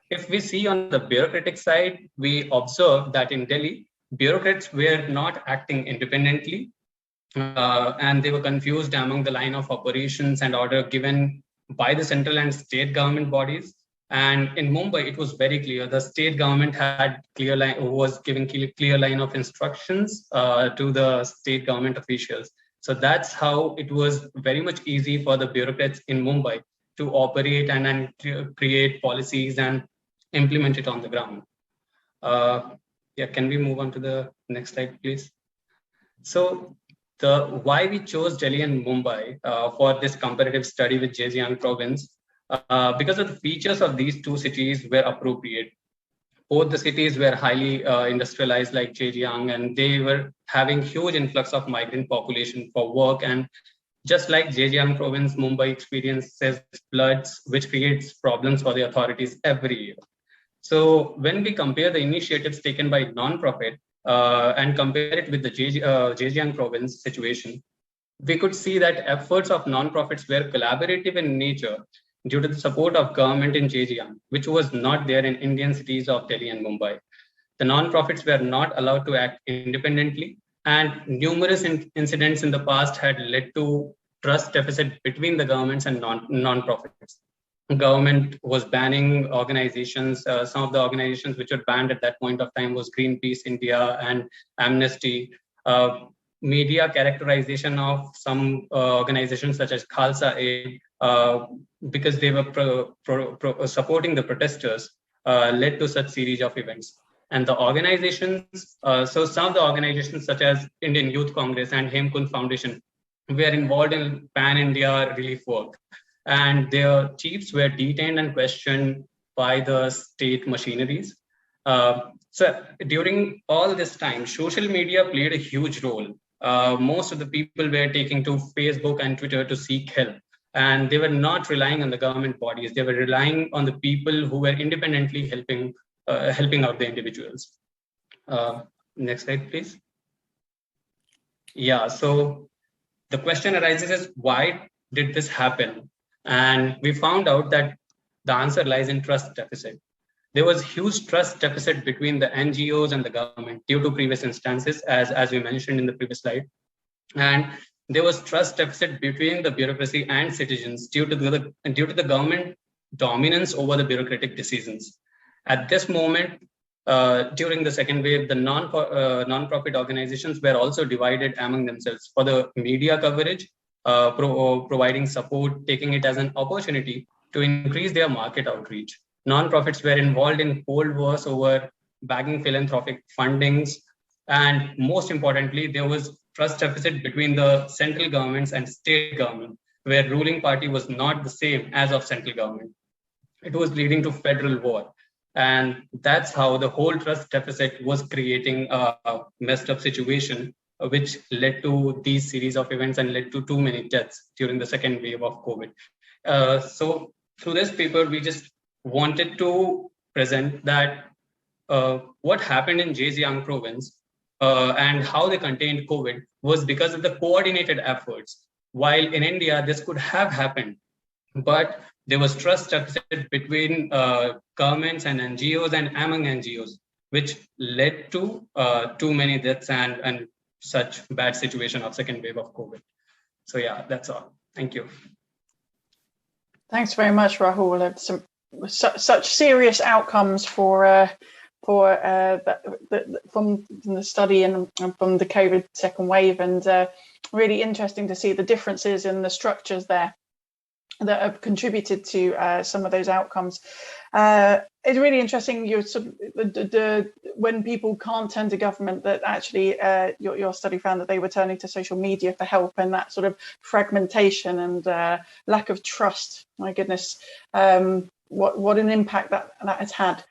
If we see on the bureaucratic side, we observe that in Delhi, bureaucrats were not acting independently, and they were confused among the line of operations and order given by the central and state government bodies. And in Mumbai, it was very clear. The state government was giving clear line of instructions to the state government officials. So that's how it was very much easy for the bureaucrats in Mumbai to operate and to create policies and implement it on the ground. Yeah, can we move on to the next slide, please? So why we chose Delhi and Mumbai for this comparative study with Zhejiang province, because of the features of these two cities were appropriate. Both the cities were highly industrialized like Zhejiang, and they were having huge influx of migrant population for work. And just like Zhejiang province, Mumbai experiences floods, which creates problems for the authorities every year. So when we compare the initiatives taken by non-profit and compare it with the Zhejiang province situation, we could see that efforts of non-profits were collaborative in nature due to the support of government in Zhejiang, which was not there in Indian cities of Delhi and Mumbai. The non-profits were not allowed to act independently, and numerous incidents in the past had led to trust deficit between the governments and non-profits. Government was banning organizations. Some of the organizations which were banned at that point of time was Greenpeace India and Amnesty. Media characterization of some organizations such as Khalsa Aid, because they were supporting the protesters, led to such series of events. And the organizations, so some of the organizations such as Indian Youth Congress and Hemkund Foundation were involved in pan-India relief work. And their chiefs were detained and questioned by the state machineries. So during all this time, social media played a huge role. Most of the people were taking to Facebook and Twitter to seek help. And they were not relying on the government bodies. They were relying on the people who were independently helping out the individuals. Next slide, please. Yeah, so the question arises is, why did this happen? And we found out that the answer lies in trust deficit. There was huge trust deficit between the NGOs and the government due to previous instances, as we mentioned in the previous slide. And there was trust deficit between the bureaucracy and citizens due to the government dominance over the bureaucratic decisions. At this moment, during the second wave, the non-profit organizations were also divided among themselves for the media coverage, providing support, taking it as an opportunity to increase their market outreach. Non-profits were involved in cold wars over bagging philanthropic fundings. And most importantly, there was trust deficit between the central governments and state government, where ruling party was not the same as of central government. It was leading to federal war. And that's how the whole trust deficit was creating a messed up situation, which led to these series of events and led to too many deaths during the second wave of COVID. So through this paper, we just wanted to present that what happened in Zhejiang province and how they contained COVID was because of the coordinated efforts. While in India, this could have happened, but there was trust deficit between governments and NGOs and among NGOs, which led to too many deaths and such bad situation of second wave of COVID. So yeah, that's all. Thank you. Thanks very much, Rahul. Such serious outcomes from the study and from the COVID second wave, and really interesting to see the differences in the structures there that have contributed to some of those outcomes. It's really interesting. You're sort of, when people can't turn to government, that actually your study found that they were turning to social media for help, and that sort of fragmentation and lack of trust. My goodness, what an impact that has had.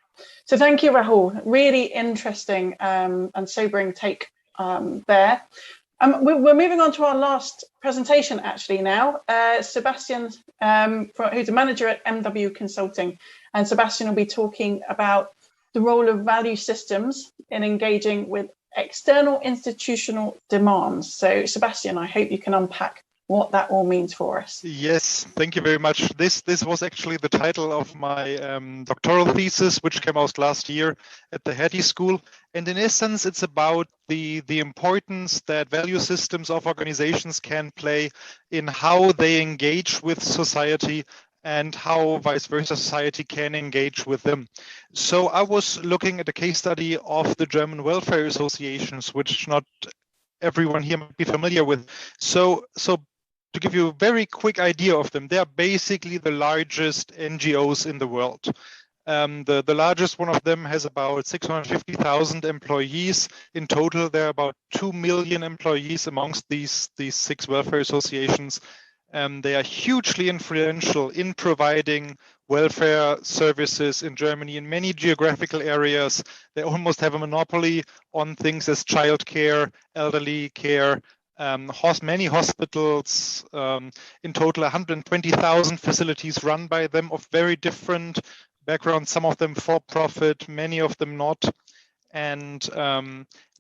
So thank you, Rahul. Really interesting and sobering take there. We're moving on to our last presentation actually now. Sebastian, who's a manager at MW Consulting, and Sebastian will be talking about the role of value systems in engaging with external institutional demands. So Sebastian, I hope you can unpack what that all means for us. Yes, thank you very much. This was actually the title of my doctoral thesis, which came out last year at the Hattie School. And in essence, it's about the importance that value systems of organizations can play in how they engage with society and how vice versa society can engage with them. So I was looking at a case study of the German welfare associations, which not everyone here might be familiar with. So to give you a very quick idea of them, they are basically the largest NGOs in the world. The largest one of them has about 650,000 employees. In total, there are about 2 million employees amongst these 6 welfare associations. They are hugely influential in providing welfare services in Germany in many geographical areas. They almost have a monopoly on things as childcare, elderly care, many hospitals, in total 120,000 facilities run by them of very different backgrounds, some of them for profit, many of them not. And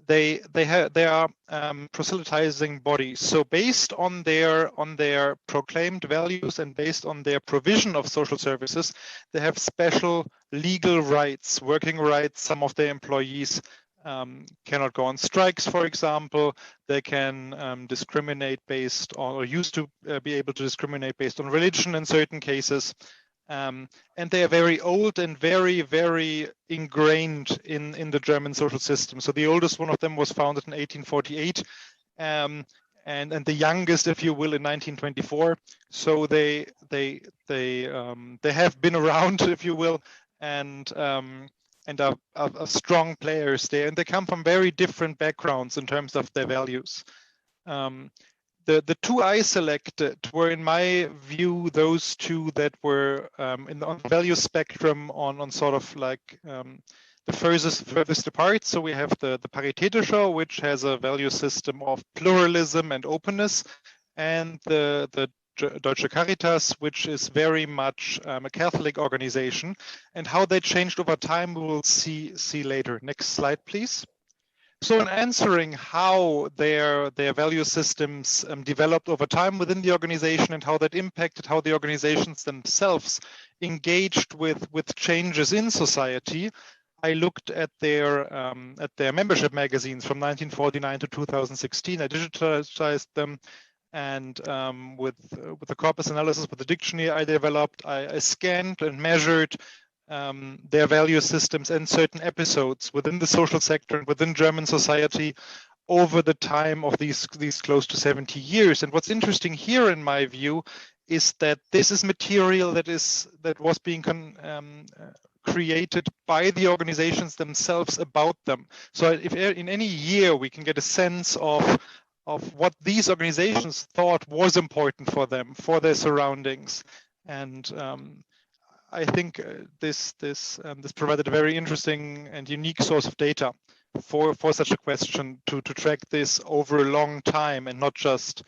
they are proselytizing bodies. So based on their proclaimed values and based on their provision of social services, they have special legal rights, working rights. Some of their employees cannot go on strikes, for example. They can discriminate based on, or used to be able to discriminate based on religion in certain cases. And they are very old and very, very ingrained in the German social system. So the oldest one of them was founded in 1848, and the youngest, if you will, in 1924. So they have been around, if you will, and are strong players there, and they come from very different backgrounds in terms of their values. The 2 I selected were, in my view, those 2 that were on the value spectrum on sort of like the furthest apart. So we have the Paritätische, which has a value system of pluralism and openness, and the Deutsche Caritas, which is very much a Catholic organization, and how they changed over time we will see later. Next slide, please. So in answering how their value systems developed over time within the organization and how that impacted how the organizations themselves engaged with changes in society, I looked at their membership magazines from 1949 to 2016. I digitalized them. And with the corpus analysis, with the dictionary I developed, I scanned and measured their value systems and certain episodes within the social sector and within German society over the time of these close to 70 years. And what's interesting here, in my view, is that this is material that was being created by the organizations themselves about them. So if in any year we can get a sense of what these organizations thought was important for them, for their surroundings. And I think this provided a very interesting and unique source of data for such a question to track this over a long time and not just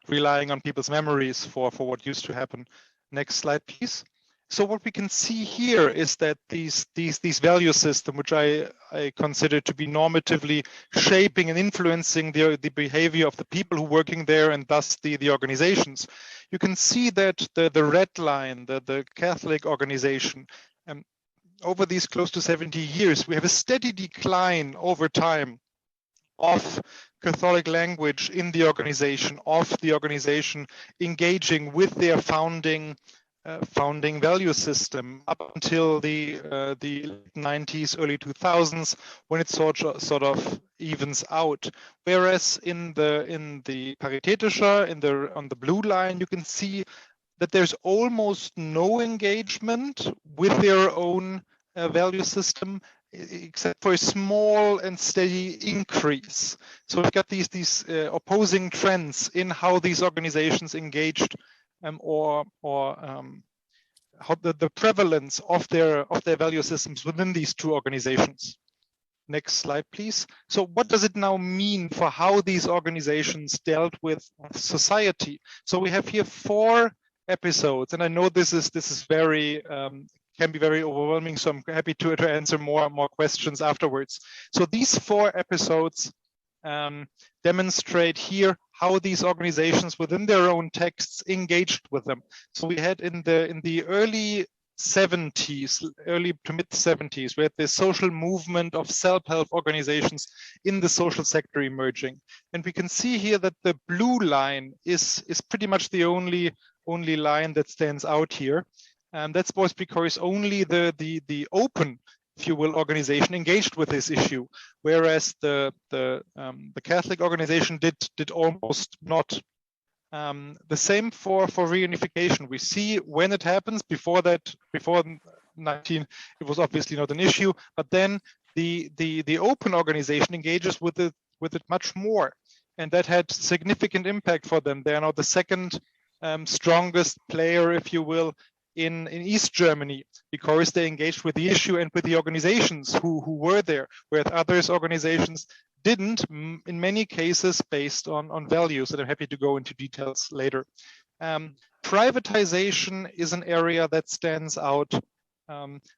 relying on people's memories for what used to happen. Next slide, please. So what we can see here is that these value systems, which I consider to be normatively shaping and influencing the behavior of the people who are working there and thus the organizations, you can see that the red line, the Catholic organization, over these close to 70 years, we have a steady decline over time of Catholic language in the organization, of the organization engaging with their founding value system up until the late 90s, early 2000s, when it sort of evens out. Whereas in the Paritätischer, on the blue line, you can see that there's almost no engagement with their own value system, except for a small and steady increase. So we've got these opposing trends in how these organizations engaged, or how the prevalence of their value systems within these two organizations. Next slide, please. So what does it now mean for how these organizations dealt with society? So we have here 4 episodes, and I know this is very can be very overwhelming, so I'm happy to answer more questions afterwards. So these 4 episodes demonstrate here how these organizations within their own texts engaged with them. So we had in the early 70s, early to mid 70s, we had this social movement of self-help organizations in the social sector emerging. And we can see here that the blue line is pretty much the only line that stands out here. And that's was because only the open, if you will, organization engaged with this issue, whereas the Catholic organization did almost not. The same for reunification. We see when it happens. Before 19, it was obviously not an issue, but then the open organization engages with it much more, and that had significant impact for them. They are now the second strongest player, if you will, in East Germany, because they engaged with the issue and with the organizations who were there, whereas others organizations didn't, in many cases based on values, and I'm happy to go into details later. Privatization is an area that stands out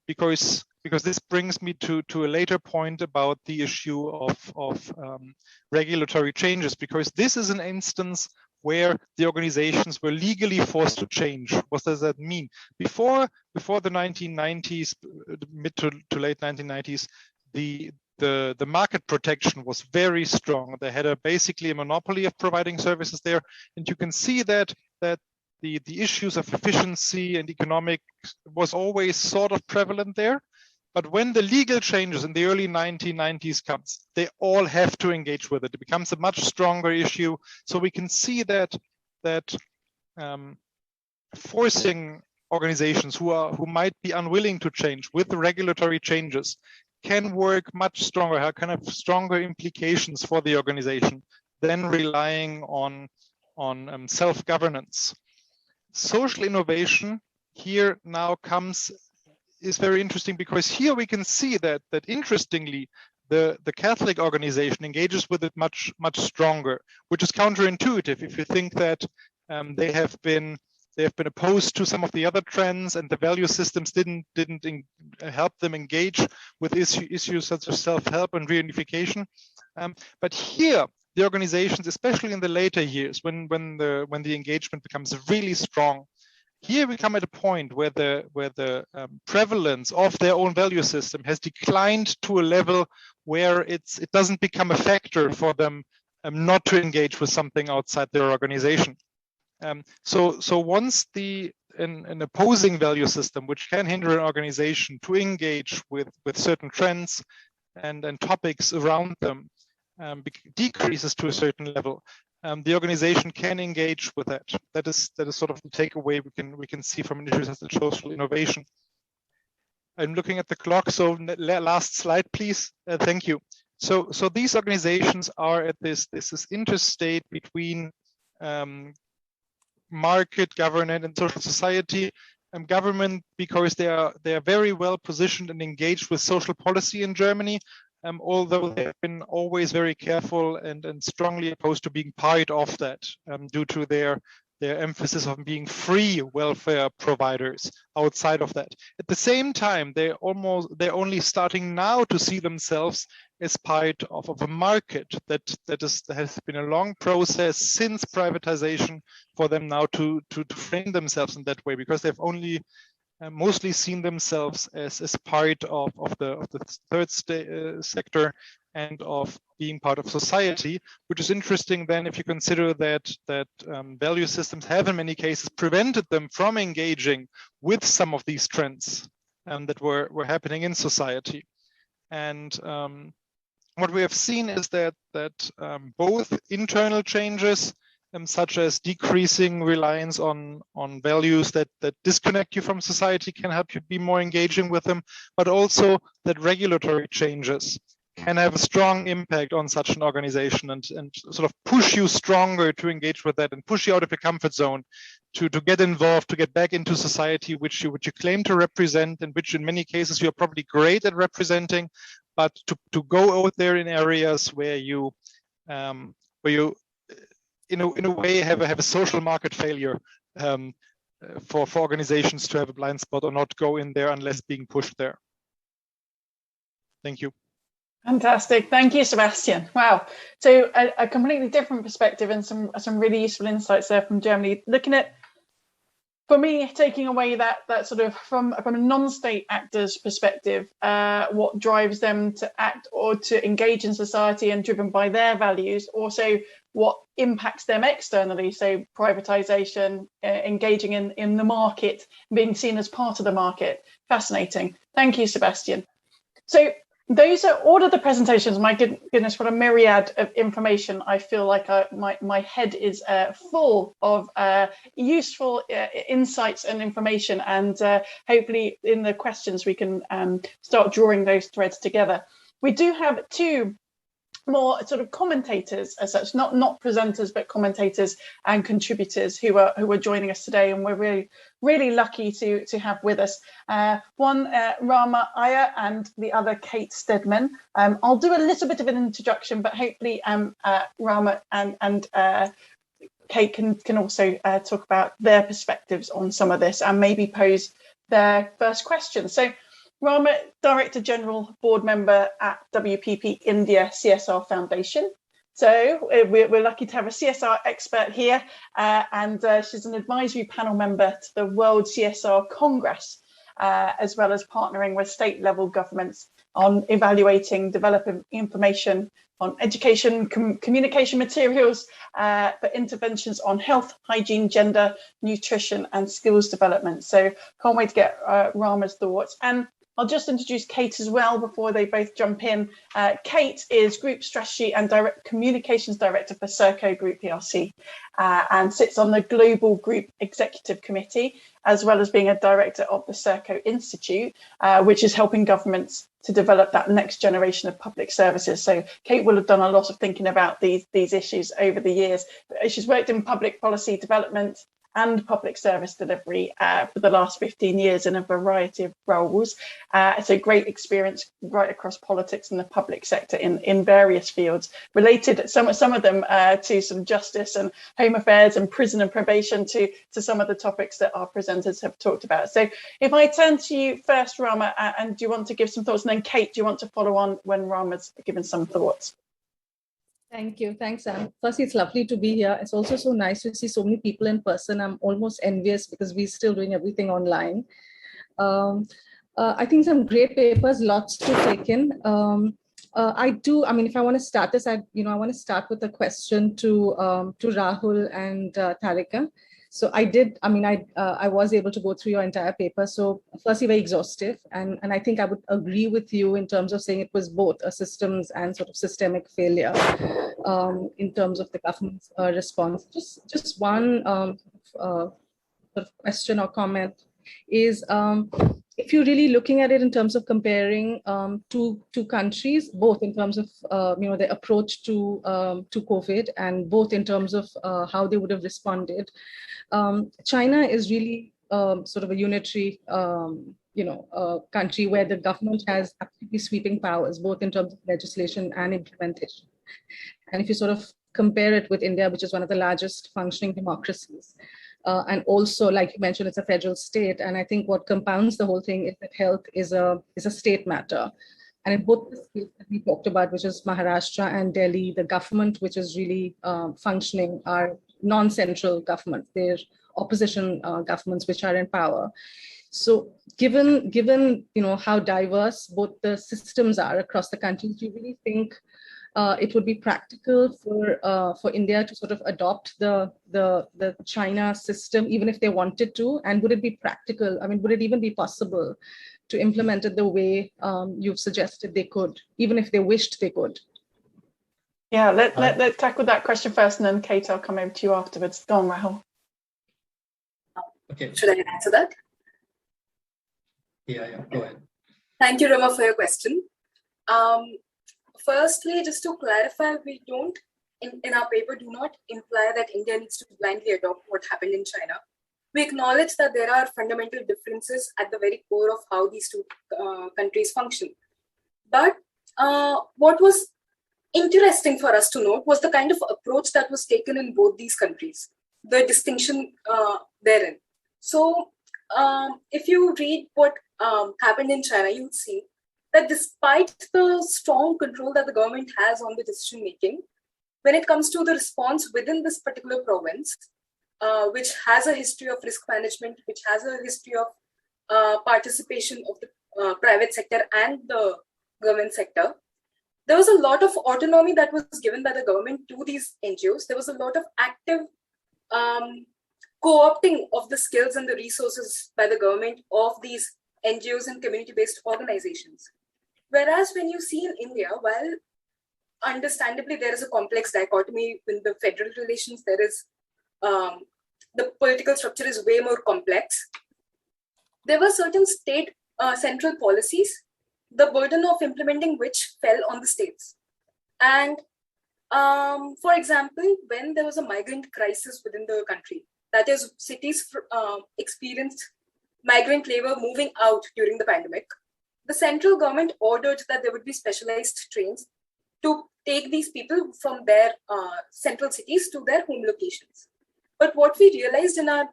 because this brings me to a later point about the issue of regulatory changes, because this is an instance where the organizations were legally forced to change. What does that mean? Before the 1990s, mid to late 1990s, the market protection was very strong. They had basically a monopoly of providing services there, and you can see that the issues of efficiency and economics was always sort of prevalent there. But when the legal changes in the early 1990s comes, they all have to engage with it. It becomes a much stronger issue. So we can see that forcing organizations who might be unwilling to change with the regulatory changes can work much stronger, have kind of stronger implications for the organization than relying on self-governance. Social innovation here now is very interesting, because here we can see that interestingly the Catholic organization engages with it much stronger, which is counterintuitive if you think that they have been opposed to some of the other trends, and the value systems didn't help them engage with issues such as self-help and reunification. But here the organizations, especially in the later years, when the engagement becomes really strong, here we come at a point where the prevalence of their own value system has declined to a level where it doesn't become a factor for them not to engage with something outside their organization. So once an opposing value system, which can hinder an organization to engage with certain trends and topics around them, decreases to a certain level, the organization can engage with that. That is sort of the takeaway we can see from an issue such as social innovation. I'm looking at the clock, so last slide, please. Thank you. So these organizations are at this interstate between market, governance, and social society. Government, because they are very well positioned and engaged with social policy in Germany, although they have been always very careful and strongly opposed to being part of that, due to their emphasis on being free welfare providers outside of that. At the same time, they're only starting now to see themselves as part of a market that has been a long process since privatization for them now to frame themselves in that way, because they've only mostly seen themselves as part of the third sector and of being part of society, which is interesting then if you consider that value systems have in many cases prevented them from engaging with some of these trends that were happening in society. And what we have seen is that both internal changes, such as decreasing reliance on values that disconnect you from society, can help you be more engaging with them, but also that regulatory changes can have a strong impact on such an organization and sort of push you stronger to engage with that and push you out of your comfort zone to get involved, to get back into society which you claim to represent, and which in many cases you're probably great at representing, but to go out there in areas where you in a way have a social market failure for organizations to have a blind spot or not go in there unless being pushed there. Thank you. Fantastic. Thank you, Sebastian. Wow. So a completely different perspective and some really useful insights there from Germany. Looking at, for me, taking away that sort of from a non-state actor's perspective, what drives them to act or to engage in society and driven by their values, also what impacts them externally, so privatization, engaging in the market, being seen as part of the market. Fascinating. Thank you, Sebastian. So those are all of the presentations. My goodness, what a myriad of information. I feel like my head is full of useful insights and information, and hopefully in the questions we can start drawing those threads together. We do have two more sort of commentators as such, not presenters, but commentators and contributors who are joining us today, and we're really lucky to have with us. One, Rama Iyer, and the other, Kate Stedman. I'll do a little bit of an introduction, but hopefully Rama and Kate can also talk about their perspectives on some of this and maybe pose their first question. So Rama, Director General Board Member at WPP India CSR Foundation. So we're lucky to have a CSR expert here, and she's an advisory panel member to the World CSR Congress, as well as partnering with state level governments on evaluating, developing information on education, communication materials for interventions on health, hygiene, gender, nutrition and skills development. So can't wait to get Rama's thoughts. And I'll just introduce Kate as well before they both jump in. Kate is Group Strategy and Communications Director for Serco Group PLC, and sits on the Global Group Executive Committee, as well as being a director of the Serco Institute, which is helping governments to develop that next generation of public services. So Kate will have done a lot of thinking about these issues over the years. She's worked in public policy development and public service delivery for the last 15 years in a variety of roles. So great experience right across politics and the public sector in various fields, related, some of them to some justice and home affairs and prison and probation, to some of the topics that our presenters have talked about. So if I turn to you first, Rama, and do you want to give some thoughts? And then Kate, do you want to follow on when Rama's given some thoughts? Thank you. Thanks, Sam. Firstly, it's lovely to be here. It's also so nice to see so many people in person. I'm almost envious because we're still doing everything online. I think some great papers, lots to take in. If I want to start this, I want to start with a question to Rahul and Tarika. So I was able to go through your entire paper. So firstly, very exhaustive. And I think I would agree with you in terms of saying it was both a systems and sort of systemic failure in terms of the government's response. Just one sort of question or comment is, if you're really looking at it in terms of comparing two countries, both in terms of the approach to COVID, and both in terms of how they would have responded, China is really sort of a unitary country where the government has absolutely sweeping powers, both in terms of legislation and implementation. And if you sort of compare it with India, which is one of the largest functioning democracies, and also, like you mentioned, it's a federal state. And I think what compounds the whole thing is that health is a state matter. And in both the states that we talked about, which is Maharashtra and Delhi, the government which is really functioning are non-central governments. They're opposition governments which are in power. So given how diverse both the systems are across the country, do you really think it would be practical for India to sort of adopt the China system, even if they wanted to? And would it be practical? I mean, would it even be possible to implement it the way you've suggested they could, even if they wished they could? Yeah, let's tackle that question first, and then Kate, I'll come over to you afterwards. Go on, Rahul. Okay. Should I answer that? Yeah, go ahead. Thank you, Rama, for your question. Firstly, just to clarify, we don't, in our paper, do not imply that India needs to blindly adopt what happened in China. We acknowledge that there are fundamental differences at the very core of how these two countries function. But what was interesting for us to note was the kind of approach that was taken in both these countries, the distinction therein. So if you read what happened in China, you would see that despite the strong control that the government has on the decision making, when it comes to the response within this particular province, which has a history of risk management, which has a history of participation of the private sector and the government sector, there was a lot of autonomy that was given by the government to these NGOs. There was a lot of active co-opting of the skills and the resources by the government of these NGOs and community-based organizations. Whereas when you see in India, while understandably there is a complex dichotomy in the federal relations, there is the political structure is way more complex. There were certain state central policies, the burden of implementing which fell on the states. And for example, when there was a migrant crisis within the country, that is, cities experienced migrant labor moving out during the pandemic, the central government ordered that there would be specialized trains to take these people from their central cities to their home locations. But what we realized in our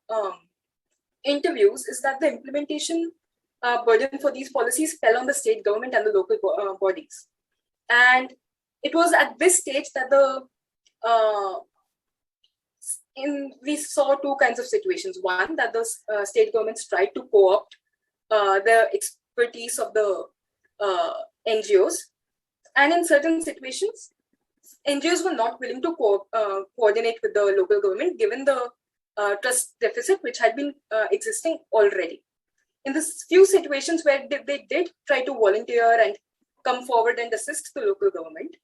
interviews is that the implementation burden for these policies fell on the state government and the local bodies. And it was at this stage that we saw two kinds of situations. One, that the state governments tried to co-opt the expertise of the NGOs. And in certain situations, NGOs were not willing to coordinate with the local government, given the trust deficit which had been existing already. In the few situations where they did try to volunteer and come forward and assist the local government,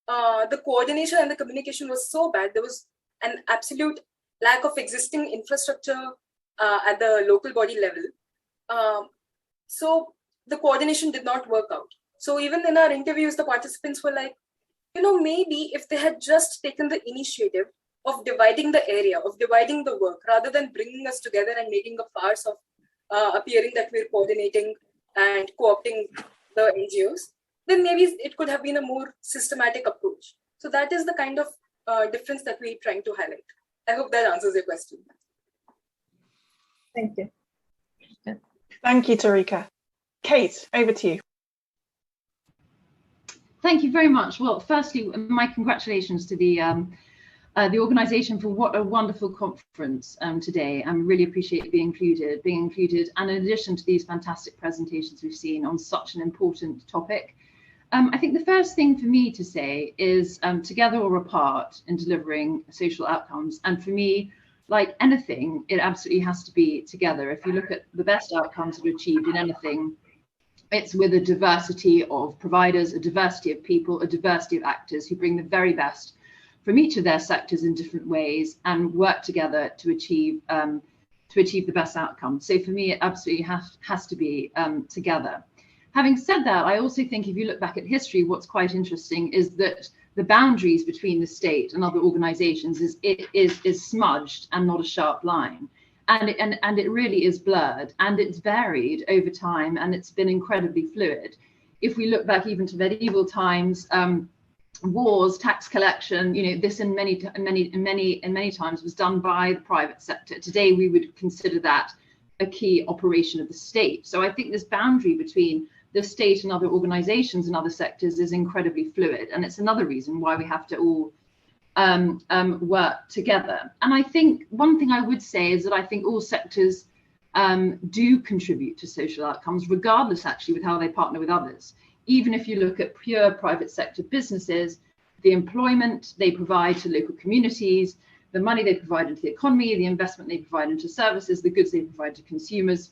the coordination and the communication was so bad, there was an absolute lack of existing infrastructure at the local body level. So the coordination did not work out. So even in our interviews, the participants were like, maybe if they had just taken the initiative of dividing the area, of dividing the work, rather than bringing us together and making a farce of appearing that we're coordinating and co-opting the NGOs, then maybe it could have been a more systematic approach. So that is the kind of difference that we're trying to highlight. I hope that answers your question. Thank you. Yeah. Thank you, Tarika. Kate, over to you. Thank you very much. Well, firstly, my congratulations to the organisation for what a wonderful conference today. I really appreciate being included, and in addition to these fantastic presentations we've seen on such an important topic. I think the first thing for me to say is together or apart in delivering social outcomes. And for me, like anything, it absolutely has to be together. If you look at the best outcomes that are achieved in anything, it's with a diversity of providers, a diversity of people, a diversity of actors who bring the very best from each of their sectors in different ways and work together to achieve to achieve the best outcome. So for me, it absolutely has to be together. Having said that, I also think if you look back at history, what's quite interesting is that the boundaries between the state and other organizations is smudged and not a sharp line. And it really is blurred, and it's varied over time, and it's been incredibly fluid. If we look back even to medieval times, wars, tax collection, this in many times was done by the private sector. Today, we would consider that a key operation of the state. So I think this boundary between the state and other organizations and other sectors is incredibly fluid. And it's another reason why we have to all work together. And I think one thing I would say is that I think all sectors do contribute to social outcomes, regardless actually with how they partner with others. Even if you look at pure private sector businesses, the employment they provide to local communities, the money they provide into the economy, the investment they provide into services, the goods they provide to consumers,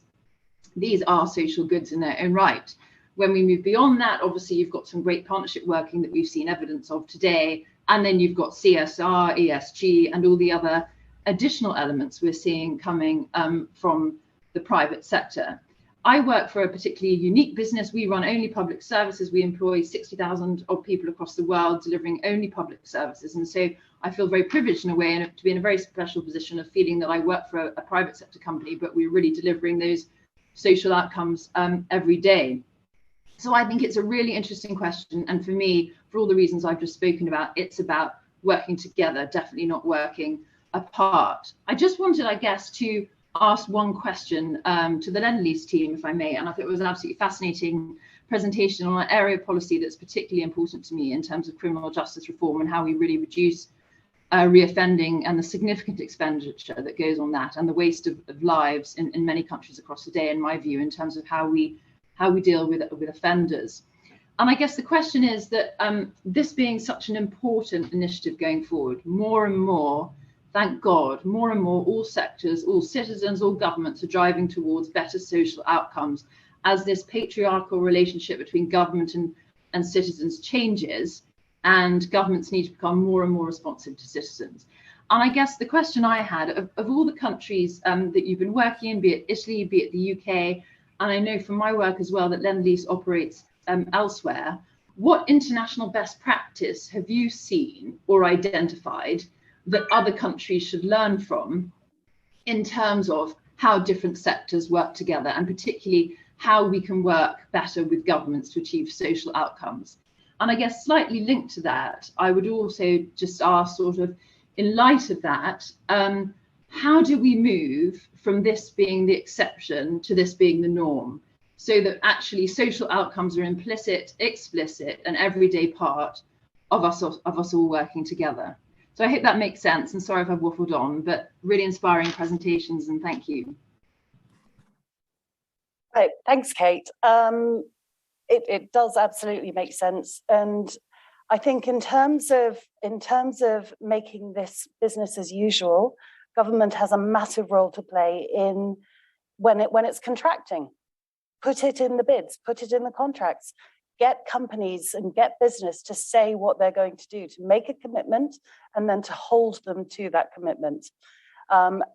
these are social goods in their own right. When we move beyond that, obviously you've got some great partnership working that we've seen evidence of today, and then you've got CSR, ESG, and all the other additional elements we're seeing coming from the private sector. I work for a particularly unique business. We run only public services. We employ 60,000 odd people across the world delivering only public services. And so I feel very privileged in a way and to be in a very special position of feeling that I work for a private sector company, but we're really delivering those social outcomes every day. So I think it's a really interesting question. And for me, for all the reasons I've just spoken about, it's about working together, definitely not working apart. I just wanted, I guess, to ask one question to the Lend-Lease team, if I may, and I thought it was an absolutely fascinating presentation on an area of policy that's particularly important to me in terms of criminal justice reform and how we really reduce reoffending and the significant expenditure that goes on that and the waste of lives in many countries across the day, in my view, in terms of how we deal with offenders. And I guess the question is that this being such an important initiative going forward, more and more, thank God, more and more, all sectors, all citizens, all governments are driving towards better social outcomes as this patriarchal relationship between government and citizens changes, and governments need to become more and more responsive to citizens. And I guess the question I had, of all the countries that you've been working in, be it Italy, be it the UK, and I know from my work as well that Lend-Lease operates elsewhere, what international best practice have you seen or identified that other countries should learn from in terms of how different sectors work together, and particularly how we can work better with governments to achieve social outcomes? And I guess slightly linked to that, I would also just ask, sort of in light of that, how do we move from this being the exception to this being the norm, so that actually social outcomes are implicit, explicit, and everyday part of us all working together? So I hope that makes sense, and sorry if I've waffled on, but really inspiring presentations, and thank you. Right, thanks, Kate. It does absolutely make sense, and I think in terms of making this business as usual, government has a massive role to play in when it's contracting. Put it in the bids, put it in the contracts. Get companies and get business to say what they're going to do, to make a commitment and then to hold them to that commitment.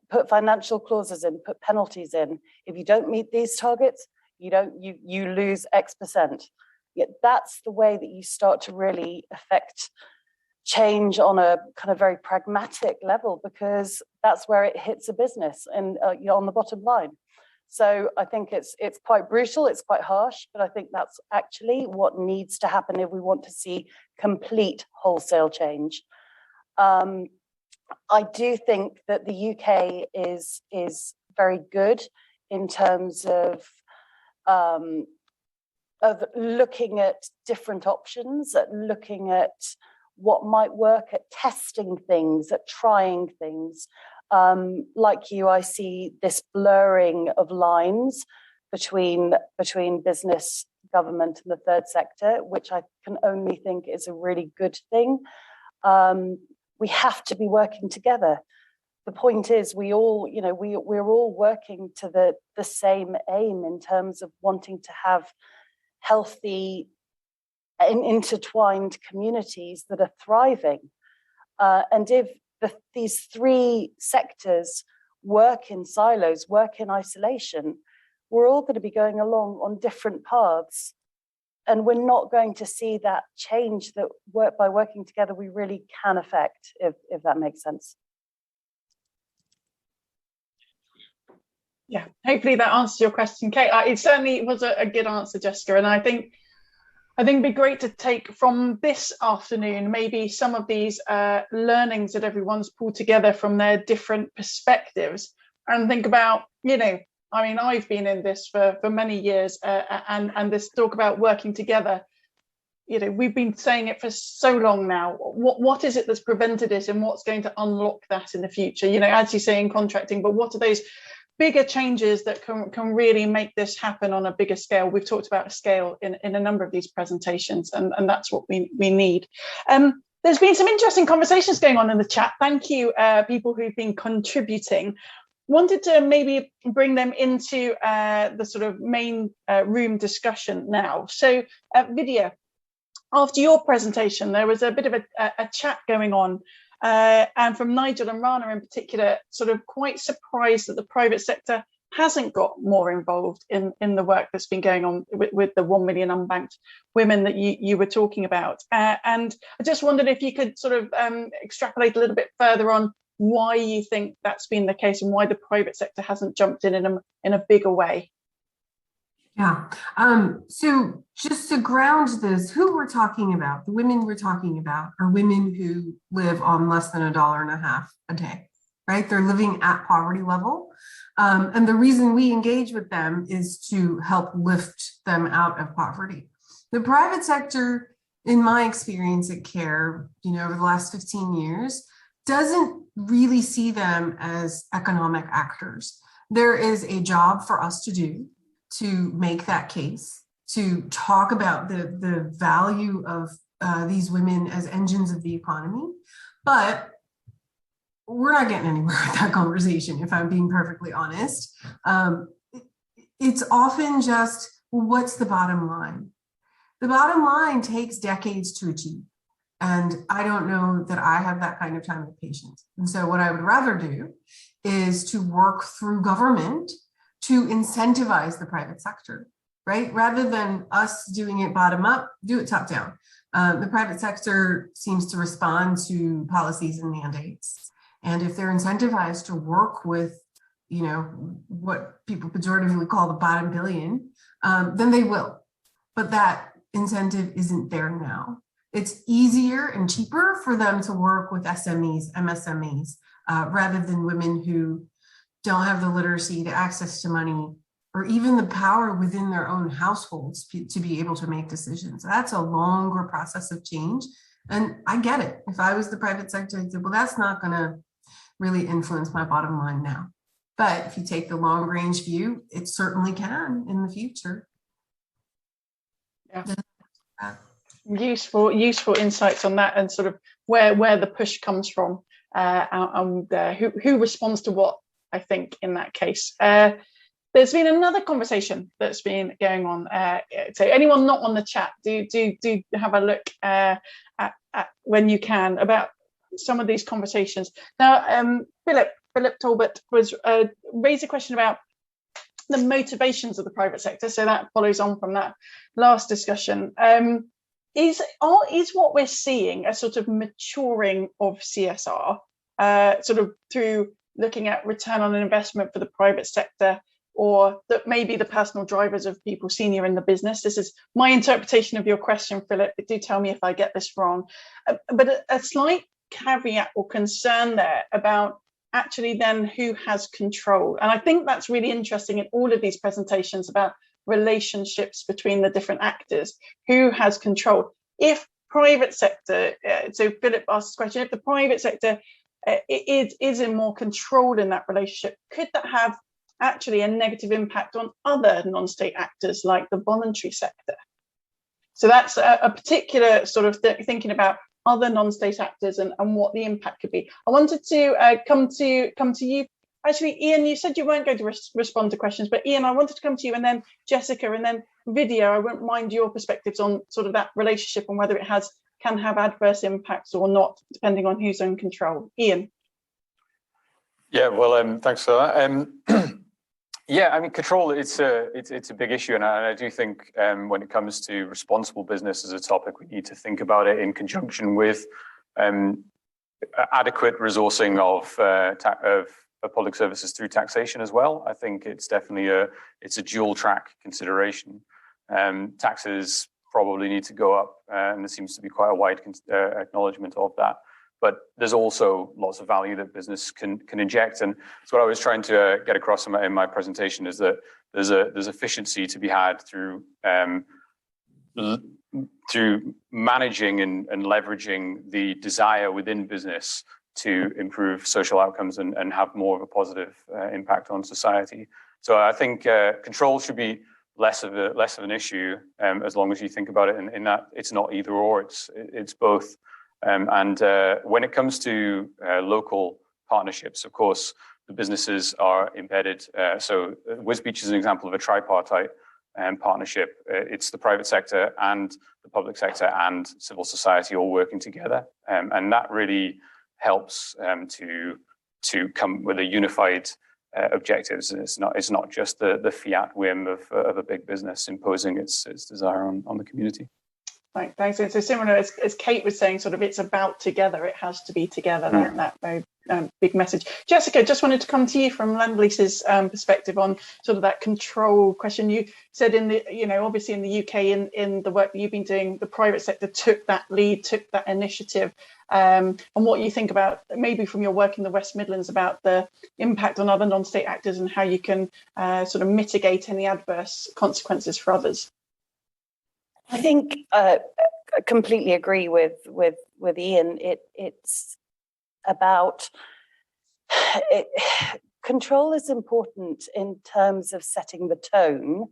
Put financial clauses in, put penalties in. If you don't meet these targets, you lose X%. Yet that's the way that you start to really affect change on a kind of very pragmatic level, because that's where it hits a business and on the bottom line. So I think it's quite brutal, it's quite harsh, but I think that's actually what needs to happen if we want to see complete wholesale change. I do think that the UK is very good in terms of looking at different options, at looking at what might work, at testing things, at trying things. Like you, I see this blurring of lines between business, government, and the third sector, which I can only think is a really good thing. We have to be working together. The point is, we're all working to the same aim in terms of wanting to have healthy and intertwined communities that are thriving. And if these three sectors work in silos, work in isolation, we're all going to be going along on different paths. And we're not going to see that change that by working together we really can affect, if that makes sense. Yeah, hopefully that answers your question, Kate. It certainly was a good answer, Jessica. And I think it'd be great to take from this afternoon maybe some of these learnings that everyone's pulled together from their different perspectives and think about, I mean, I've been in this for many years, and this talk about working together, we've been saying it for so long now. What is it that's prevented it, and what's going to unlock that in the future? As you say in contracting, but what are those bigger changes that can really make this happen on a bigger scale? We've talked about scale in a number of these presentations, and that's what we need. There's been some interesting conversations going on in the chat. Thank you, people who've been contributing. Wanted to maybe bring them into the sort of main room discussion now. So, Vidya, after your presentation, there was a bit of a chat going on, and from Nigel and Rana in particular, sort of quite surprised that the private sector hasn't got more involved in the work that's been going on with the 1 million unbanked women that you were talking about. And I just wondered if you could sort of extrapolate a little bit further on why you think that's been the case and why the private sector hasn't jumped in a bigger way. Yeah. So just to ground this, who we're talking about, the women we're talking about are women who live on less than $1.50 a day, right? They're living at poverty level. And the reason we engage with them is to help lift them out of poverty. The private sector, in my experience at CARE, over the last 15 years, doesn't really see them as economic actors. There is a job for us to do to make that case, to talk about the value of these women as engines of the economy, but we're not getting anywhere with that conversation, if I'm being perfectly honest. It's often just, well, what's the bottom line? The bottom line takes decades to achieve. And I don't know that I have that kind of time and patience. And so what I would rather do is to work through government to incentivize the private sector, right? Rather than us doing it bottom up, do it top down. The private sector seems to respond to policies and mandates. And if they're incentivized to work with, what people pejoratively call the bottom billion, then they will. But that incentive isn't there now. It's easier and cheaper for them to work with SMEs, MSMEs, rather than women who don't have the literacy, the access to money, or even the power within their own households to be able to make decisions. That's a longer process of change. And I get it. If I was the private sector, I'd say, well, that's not going to really influence my bottom line now. But if you take the long range view, it certainly can in the future. Yeah. Useful insights on that, and sort of where the push comes from, and who responds to what, I think, in that case. There's been another conversation that's been going on. So anyone not on the chat, do have a look at when you can about some of these conversations. Now, Philip Talbot was raised a question about the motivations of the private sector. So that follows on from that last discussion. Is what we're seeing a sort of maturing of CSR, sort of through looking at return on investment for the private sector, or that maybe the personal drivers of people senior in the business? This is my interpretation of your question, Philip. Do tell me if I get this wrong. But a slight caveat or concern there about actually then who has control. And I think that's really interesting in all of these presentations about relationships between the different actors. Who has control? If private sector, so Philip asked this question, if the private sector is in more control in that relationship, could that have actually a negative impact on other non-state actors like the voluntary sector? So that's a particular sort of thinking about other non-state actors and what the impact could be. I wanted to come to you. Actually, Ian, you said you weren't going to respond to questions, but Ian, I wanted to come to you, and then Jessica, and then Vidya. I wouldn't mind your perspectives on sort of that relationship and whether it can have adverse impacts or not, depending on who's in control. Ian. Yeah, well, thanks for that. Yeah, I mean, control, it's a big issue. And I do think when it comes to responsible business as a topic, we need to think about it in conjunction with adequate resourcing of public services through taxation as well. I think it's definitely it's a dual track consideration. Taxes probably need to go up, and there seems to be quite a wide acknowledgement of that. But there's also lots of value that business can inject, and that's what I was trying to get across in my presentation, is that there's efficiency to be had through managing and leveraging the desire within business to improve social outcomes and have more of a positive impact on society. So I think control should be less of an issue, as long as you think about it in that it's not either or, it's both. And when it comes to local partnerships, of course, the businesses are embedded. So Wisbeach is an example of a tripartite partnership. It's the private sector and the public sector and civil society all working together. And that really helps to come with a unified objectives. It's not just the fiat whim of a big business imposing its desire on the community. Right, thanks. So similar as Kate was saying, sort of it's about together. It has to be together. That very big message. Jessica, just wanted to come to you from Lend-Lease's perspective on sort of that control question. You said obviously in the UK, in the work that you've been doing, the private sector took that lead, took that initiative. And what you think about maybe from your work in the West Midlands about the impact on other non-state actors and how you can sort of mitigate any adverse consequences for others. I think I completely agree with Ian. It's about control is important in terms of setting the tone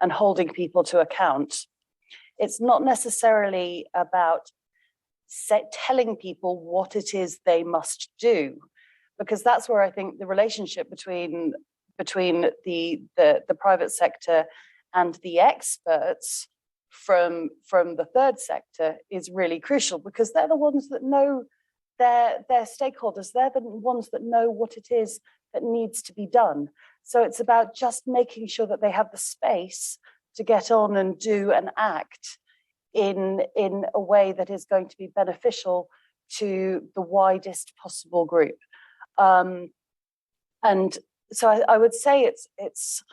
and holding people to account. It's not necessarily about telling people what it is they must do, because that's where I think the relationship between the private sector and the experts from the third sector is really crucial, because they're the ones that know their stakeholders. They're the ones that know what it is that needs to be done. So it's about just making sure that they have the space to get on and do and act in a way that is going to be beneficial to the widest possible group. And so I would say it's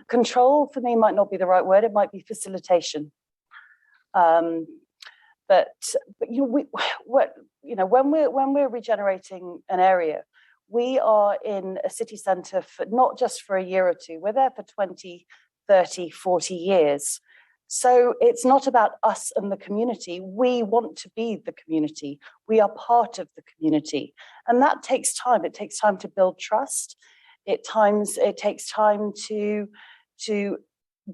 control for me might not be the right word. It might be facilitation. But when we're regenerating an area, we are in a city centre for not just for a year or two. We're there for 20, 30, 40 years. So it's not about us and the community. We want to be the community. We are part of the community. And that takes time. It takes time to build trust. It takes time to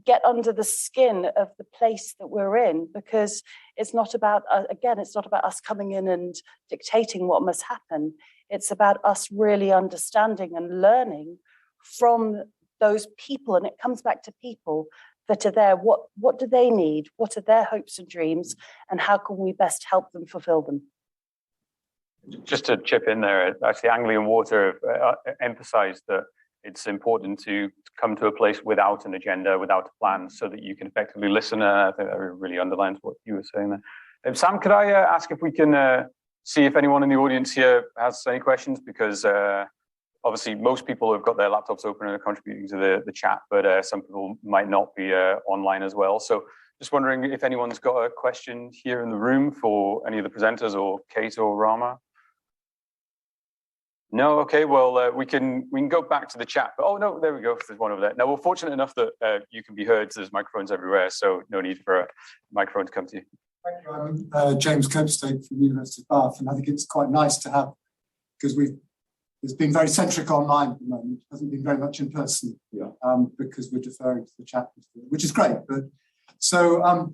get under the skin of the place that we're in, because it's not about, it's not about us coming in and dictating what must happen. It's about us really understanding and learning from those people. And it comes back to people that are there. What do they need? What are their hopes and dreams? And how can we best help them fulfill them? Just to chip in there, actually, Anglian Water emphasised that it's important to come to a place without an agenda, without a plan, so that you can effectively listen. I think that really underlines what you were saying there. Sam, could I ask if we can see if anyone in the audience here has any questions? Because obviously, most people have got their laptops open and are contributing to the chat, but some people might not be online as well. So just wondering if anyone's got a question here in the room for any of the presenters, or Kate or Rama. No, okay. Well, we can go back to the chat. But, oh no, there we go. There's one over there. Now we're fortunate enough that you can be heard. So there's microphones everywhere, so no need for a microphone to come to you. Thank you. I'm James Copestake from the University of Bath, and I think it's quite nice to have, because it's been very centric online at the moment. It hasn't been very much in person, because we're deferring to the chat, which is great. But so,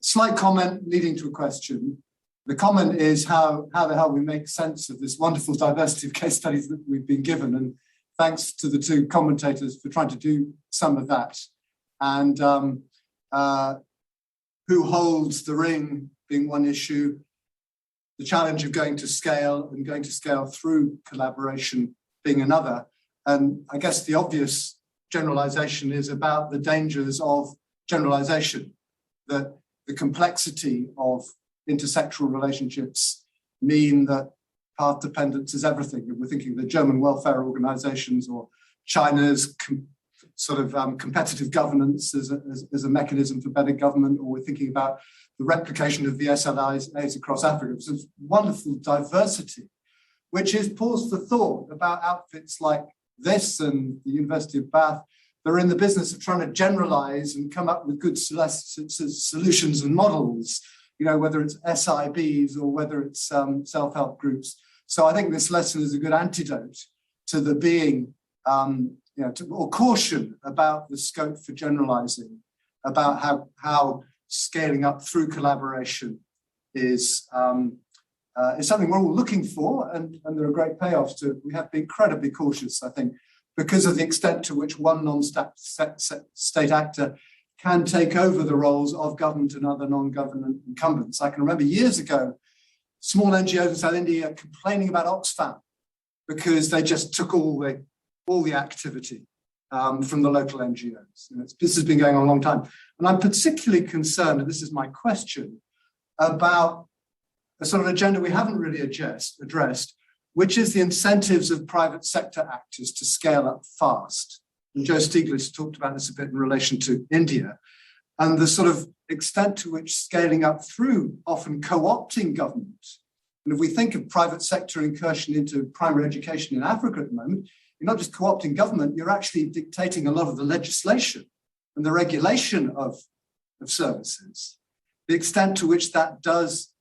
slight comment leading to a question. The comment is how the hell we make sense of this wonderful diversity of case studies that we've been given. And thanks to the two commentators for trying to do some of that. And who holds the ring being one issue. the challenge of going to scale and going to scale through collaboration being another. And I guess the obvious generalization is about the dangers of generalization, that the complexity of intersectoral relationships mean that path dependence is everything. If we're thinking of the German welfare organizations or China's competitive governance as a mechanism for better government, or we're thinking about the replication of the SLAs across Africa. It's a wonderful diversity, which is pause for thought about outfits like this and the University of Bath. They're in the business of trying to generalize and come up with good solutions and models, whether it's SIBs or whether it's self-help groups. So I think this lesson is a good antidote to the being, or caution about the scope for generalizing, about how scaling up through collaboration is something we're all looking for, and there are great payoffs to it. We have to be incredibly cautious, I think, because of the extent to which one non-state actor can take over the roles of government and other non-government incumbents. I can remember years ago, small NGOs in South India complaining about Oxfam because they just took all the activity from the local NGOs. This has been going on a long time. And I'm particularly concerned, and this is my question, about a sort of agenda we haven't really addressed, which is the incentives of private sector actors to scale up fast. And Joe Stiglitz talked about this a bit in relation to India, and the sort of extent to which scaling up through often co-opting government. And if we think of private sector incursion into primary education in Africa at the moment, you're not just co-opting government, you're actually dictating a lot of the legislation and the regulation of services. The extent to which that does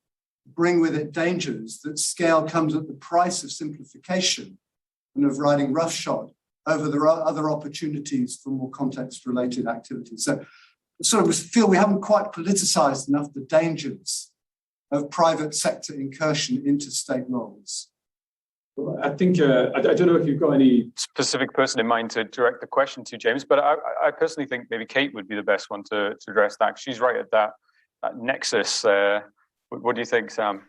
bring with it dangers, that scale comes at the price of simplification and of riding roughshod over the other opportunities for more context-related activities. So I sort of feel we haven't quite politicized enough the dangers of private sector incursion into state roles. Well, I think, I don't know if you've got any specific person in mind to direct the question to, James, but I personally think maybe Kate would be the best one to address that. She's right at that nexus. What do you think, Sam?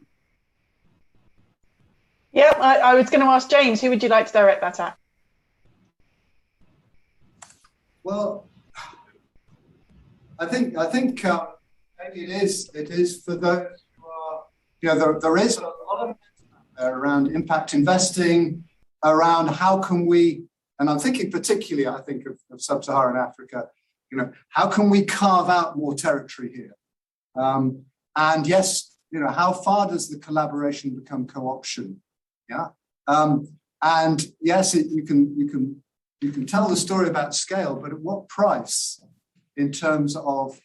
Yeah, I was going to ask James, who would you like to direct that at? Well, I think maybe it is for those who are, there is a lot of around impact investing, around how can we, and I'm thinking particularly, I think of sub-Saharan Africa, how can we carve out more territory here? And yes, how far does the collaboration become co-option? Yeah, and yes, you can tell the story about scale, but at what price? In terms of,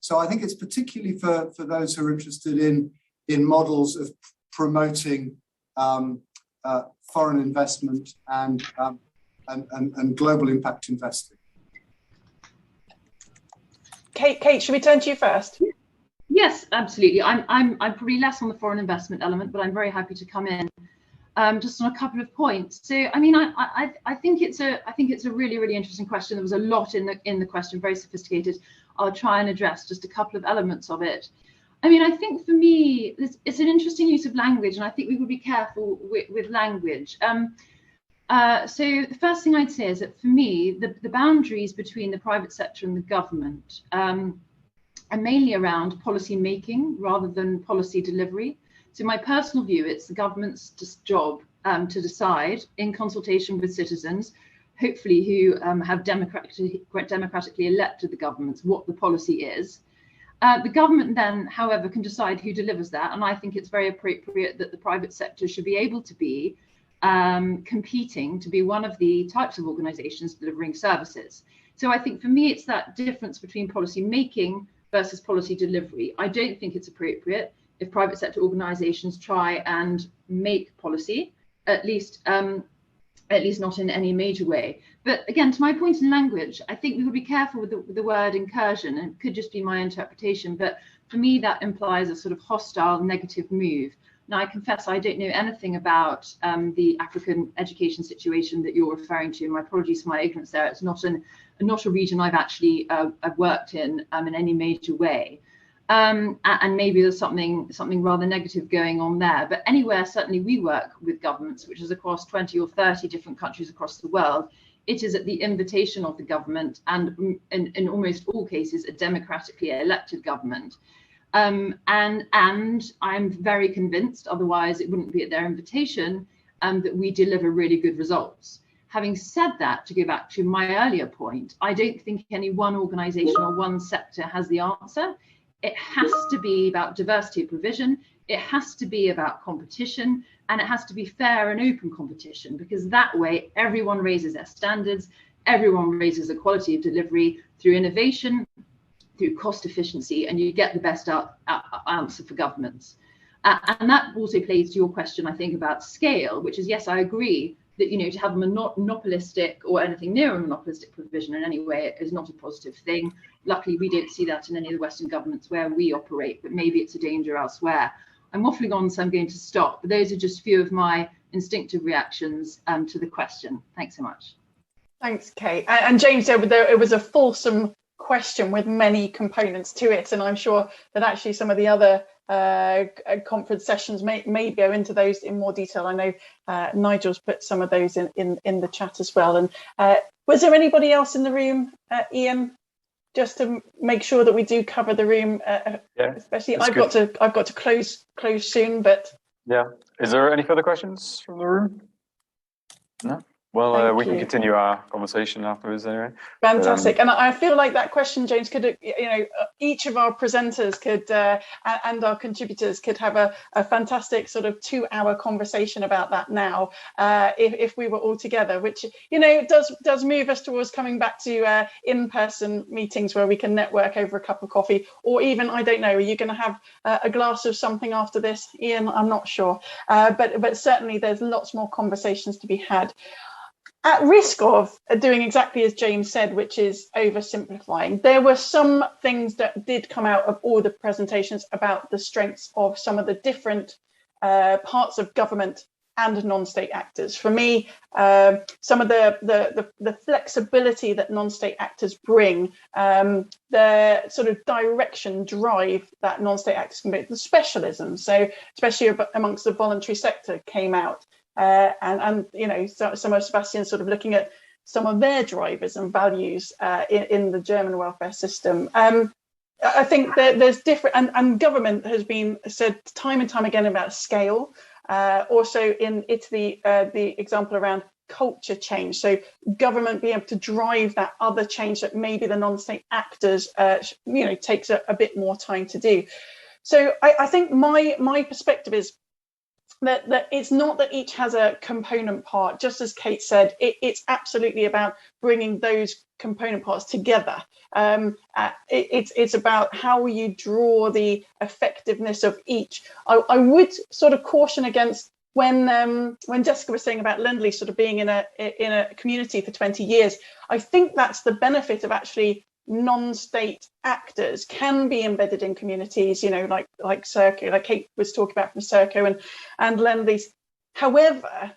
so I think it's particularly for those who are interested in models of promoting foreign investment and global impact investing. Kate, should we turn to you first? Yes, absolutely. I'm probably less on the foreign investment element, but I'm very happy to come in just on a couple of points. So, I mean, I think it's a really interesting question. There was a lot in the question, very sophisticated. I'll try and address just a couple of elements of it. I mean, I think for me, it's an interesting use of language, and I think we would be careful with language. So the first thing I'd say is that for me, the boundaries between the private sector and the government are mainly around policy making rather than policy delivery. So my personal view, it's the government's job to decide in consultation with citizens, hopefully who have democratically elected the governments, what the policy is. The government then, however, can decide who delivers that. And I think it's very appropriate that the private sector should be able to be competing to be one of the types of organizations delivering services. So I think for me, it's that difference between policy making versus policy delivery. I don't think it's appropriate if private sector organizations try and make policy, at least not in any major way. But again, to my point in language, I think we would be careful with the word incursion, and it could just be my interpretation, but for me, that implies a sort of hostile, negative move. Now, I confess I don't know anything about the African education situation that you're referring to. My apologies for my ignorance there. It's not a region I've actually I've worked in any major way. and maybe there's something rather negative going on there. But anywhere, certainly we work with governments, which is across 20 or 30 different countries across the world. It is at the invitation of the government, and in almost all cases, a democratically elected government. And I'm very convinced, otherwise it wouldn't be at their invitation, that we deliver really good results. Having said that, to go back to my earlier point, I don't think any one organisation or one sector has the answer. It has to be about diversity of provision, it has to be about competition, and it has to be fair and open competition, because that way everyone raises their standards, everyone raises the quality of delivery through innovation, through cost efficiency, and you get the best answer for governments. And that also plays to your question, I think, about scale, which is, yes, I agree that, you know, to have a monopolistic or anything near a monopolistic provision in any way is not a positive thing. Luckily, we don't see that in any of the Western governments where we operate, but maybe it's a danger elsewhere. I'm waffling on, so I'm going to stop. But those are just a few of my instinctive reactions to the question. Thanks so much. Thanks, Kate. And James said it was a fulsome question with many components to it, and I'm sure that actually some of the other conference sessions may go into those in more detail. I know Nigel's put some of those in the chat as well. And was there anybody else in the room, Ian, just to make sure that we do cover the room? Yeah, especially I've got to close soon, but yeah. Is there any further questions from the room? No. Well, we can continue our conversation afterwards anyway. Fantastic. And I feel like that question, James, could, you know, each of our presenters could and our contributors could have a fantastic sort of 2-hour conversation about that now, if we were all together, which, you know, does move us towards coming back to in-person meetings where we can network over a cup of coffee, or even, I don't know, are you going to have a glass of something after this, Ian? I'm not sure. But certainly there's lots more conversations to be had. At risk of doing exactly as James said, which is oversimplifying, there were some things that did come out of all the presentations about the strengths of some of the different parts of government and non-state actors. For me, some of the flexibility that non-state actors bring, the sort of direction, drive that non-state actors can bring, the specialism, so especially amongst the voluntary sector came out. And you know, some of Sebastian sort of looking at some of their drivers and values in the German welfare system. I think that there's different, and government has been said time and time again about scale. Also in Italy, the example around culture change. So government being able to drive that other change that maybe the non-state actors, you know, takes a bit more time to do. So I think my perspective is that it's not that each has a component part. Just as Kate said, it's absolutely about bringing those component parts together. It's about how you draw the effectiveness of each. I would sort of caution against when Jessica was saying about Lend-Lease sort of being in a community for 20 years. I think that's the benefit of actually non-state actors can be embedded in communities, you know, like Serco, like Kate was talking about from Serco and Lend-Lease. However,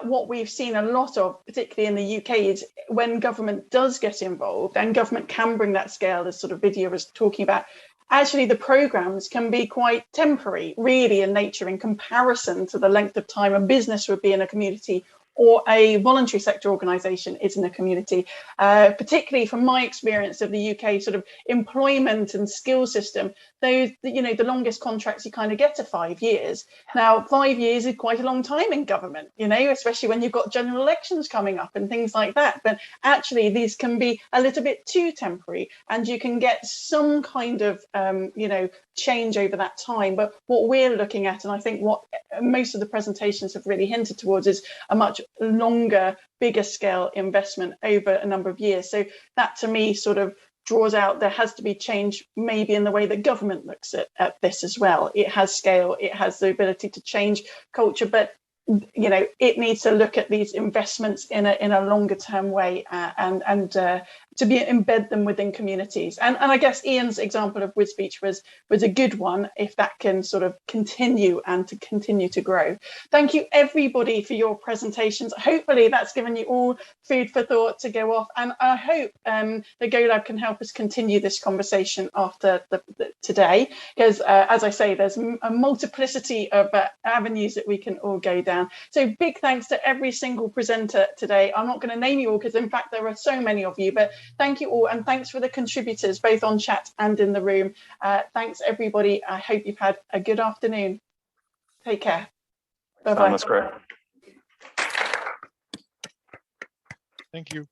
what we've seen a lot of, particularly in the UK, is when government does get involved, and government can bring that scale, as sort of Vidya was talking about, actually the programs can be quite temporary, really, in nature, in comparison to the length of time a business would be in a community or a voluntary sector organisation is in a community, particularly from my experience of the UK sort of employment and skill system. Those, you know, the longest contracts you kind of get are 5 years. Now, 5 years is quite a long time in government, you know, especially when you've got general elections coming up and things like that. But actually, these can be a little bit too temporary, and you can get some kind of, you know, change over that time. But what we're looking at, and I think what most of the presentations have really hinted towards, is a much longer, bigger scale investment over a number of years. So that to me sort of draws out there has to be change maybe in the way that government looks at this as well. It has scale, it has the ability to change culture, but you know, it needs to look at these investments in a longer term way and embed them within communities. And I guess Ian's example of WizSpeech was a good one, if that can sort of continue and to continue to grow. Thank you everybody for your presentations. Hopefully that's given you all food for thought to go off, and I hope the GoLab can help us continue this conversation after today, because as I say, there's a multiplicity of avenues that we can all go down. So big thanks to every single presenter today. I'm not going to name you all because in fact there are so many of you, but thank you all, and thanks for the contributors both on chat and in the room. Thanks everybody. I hope you've had a good afternoon. Take care. Bye-bye. That's great. Thank you.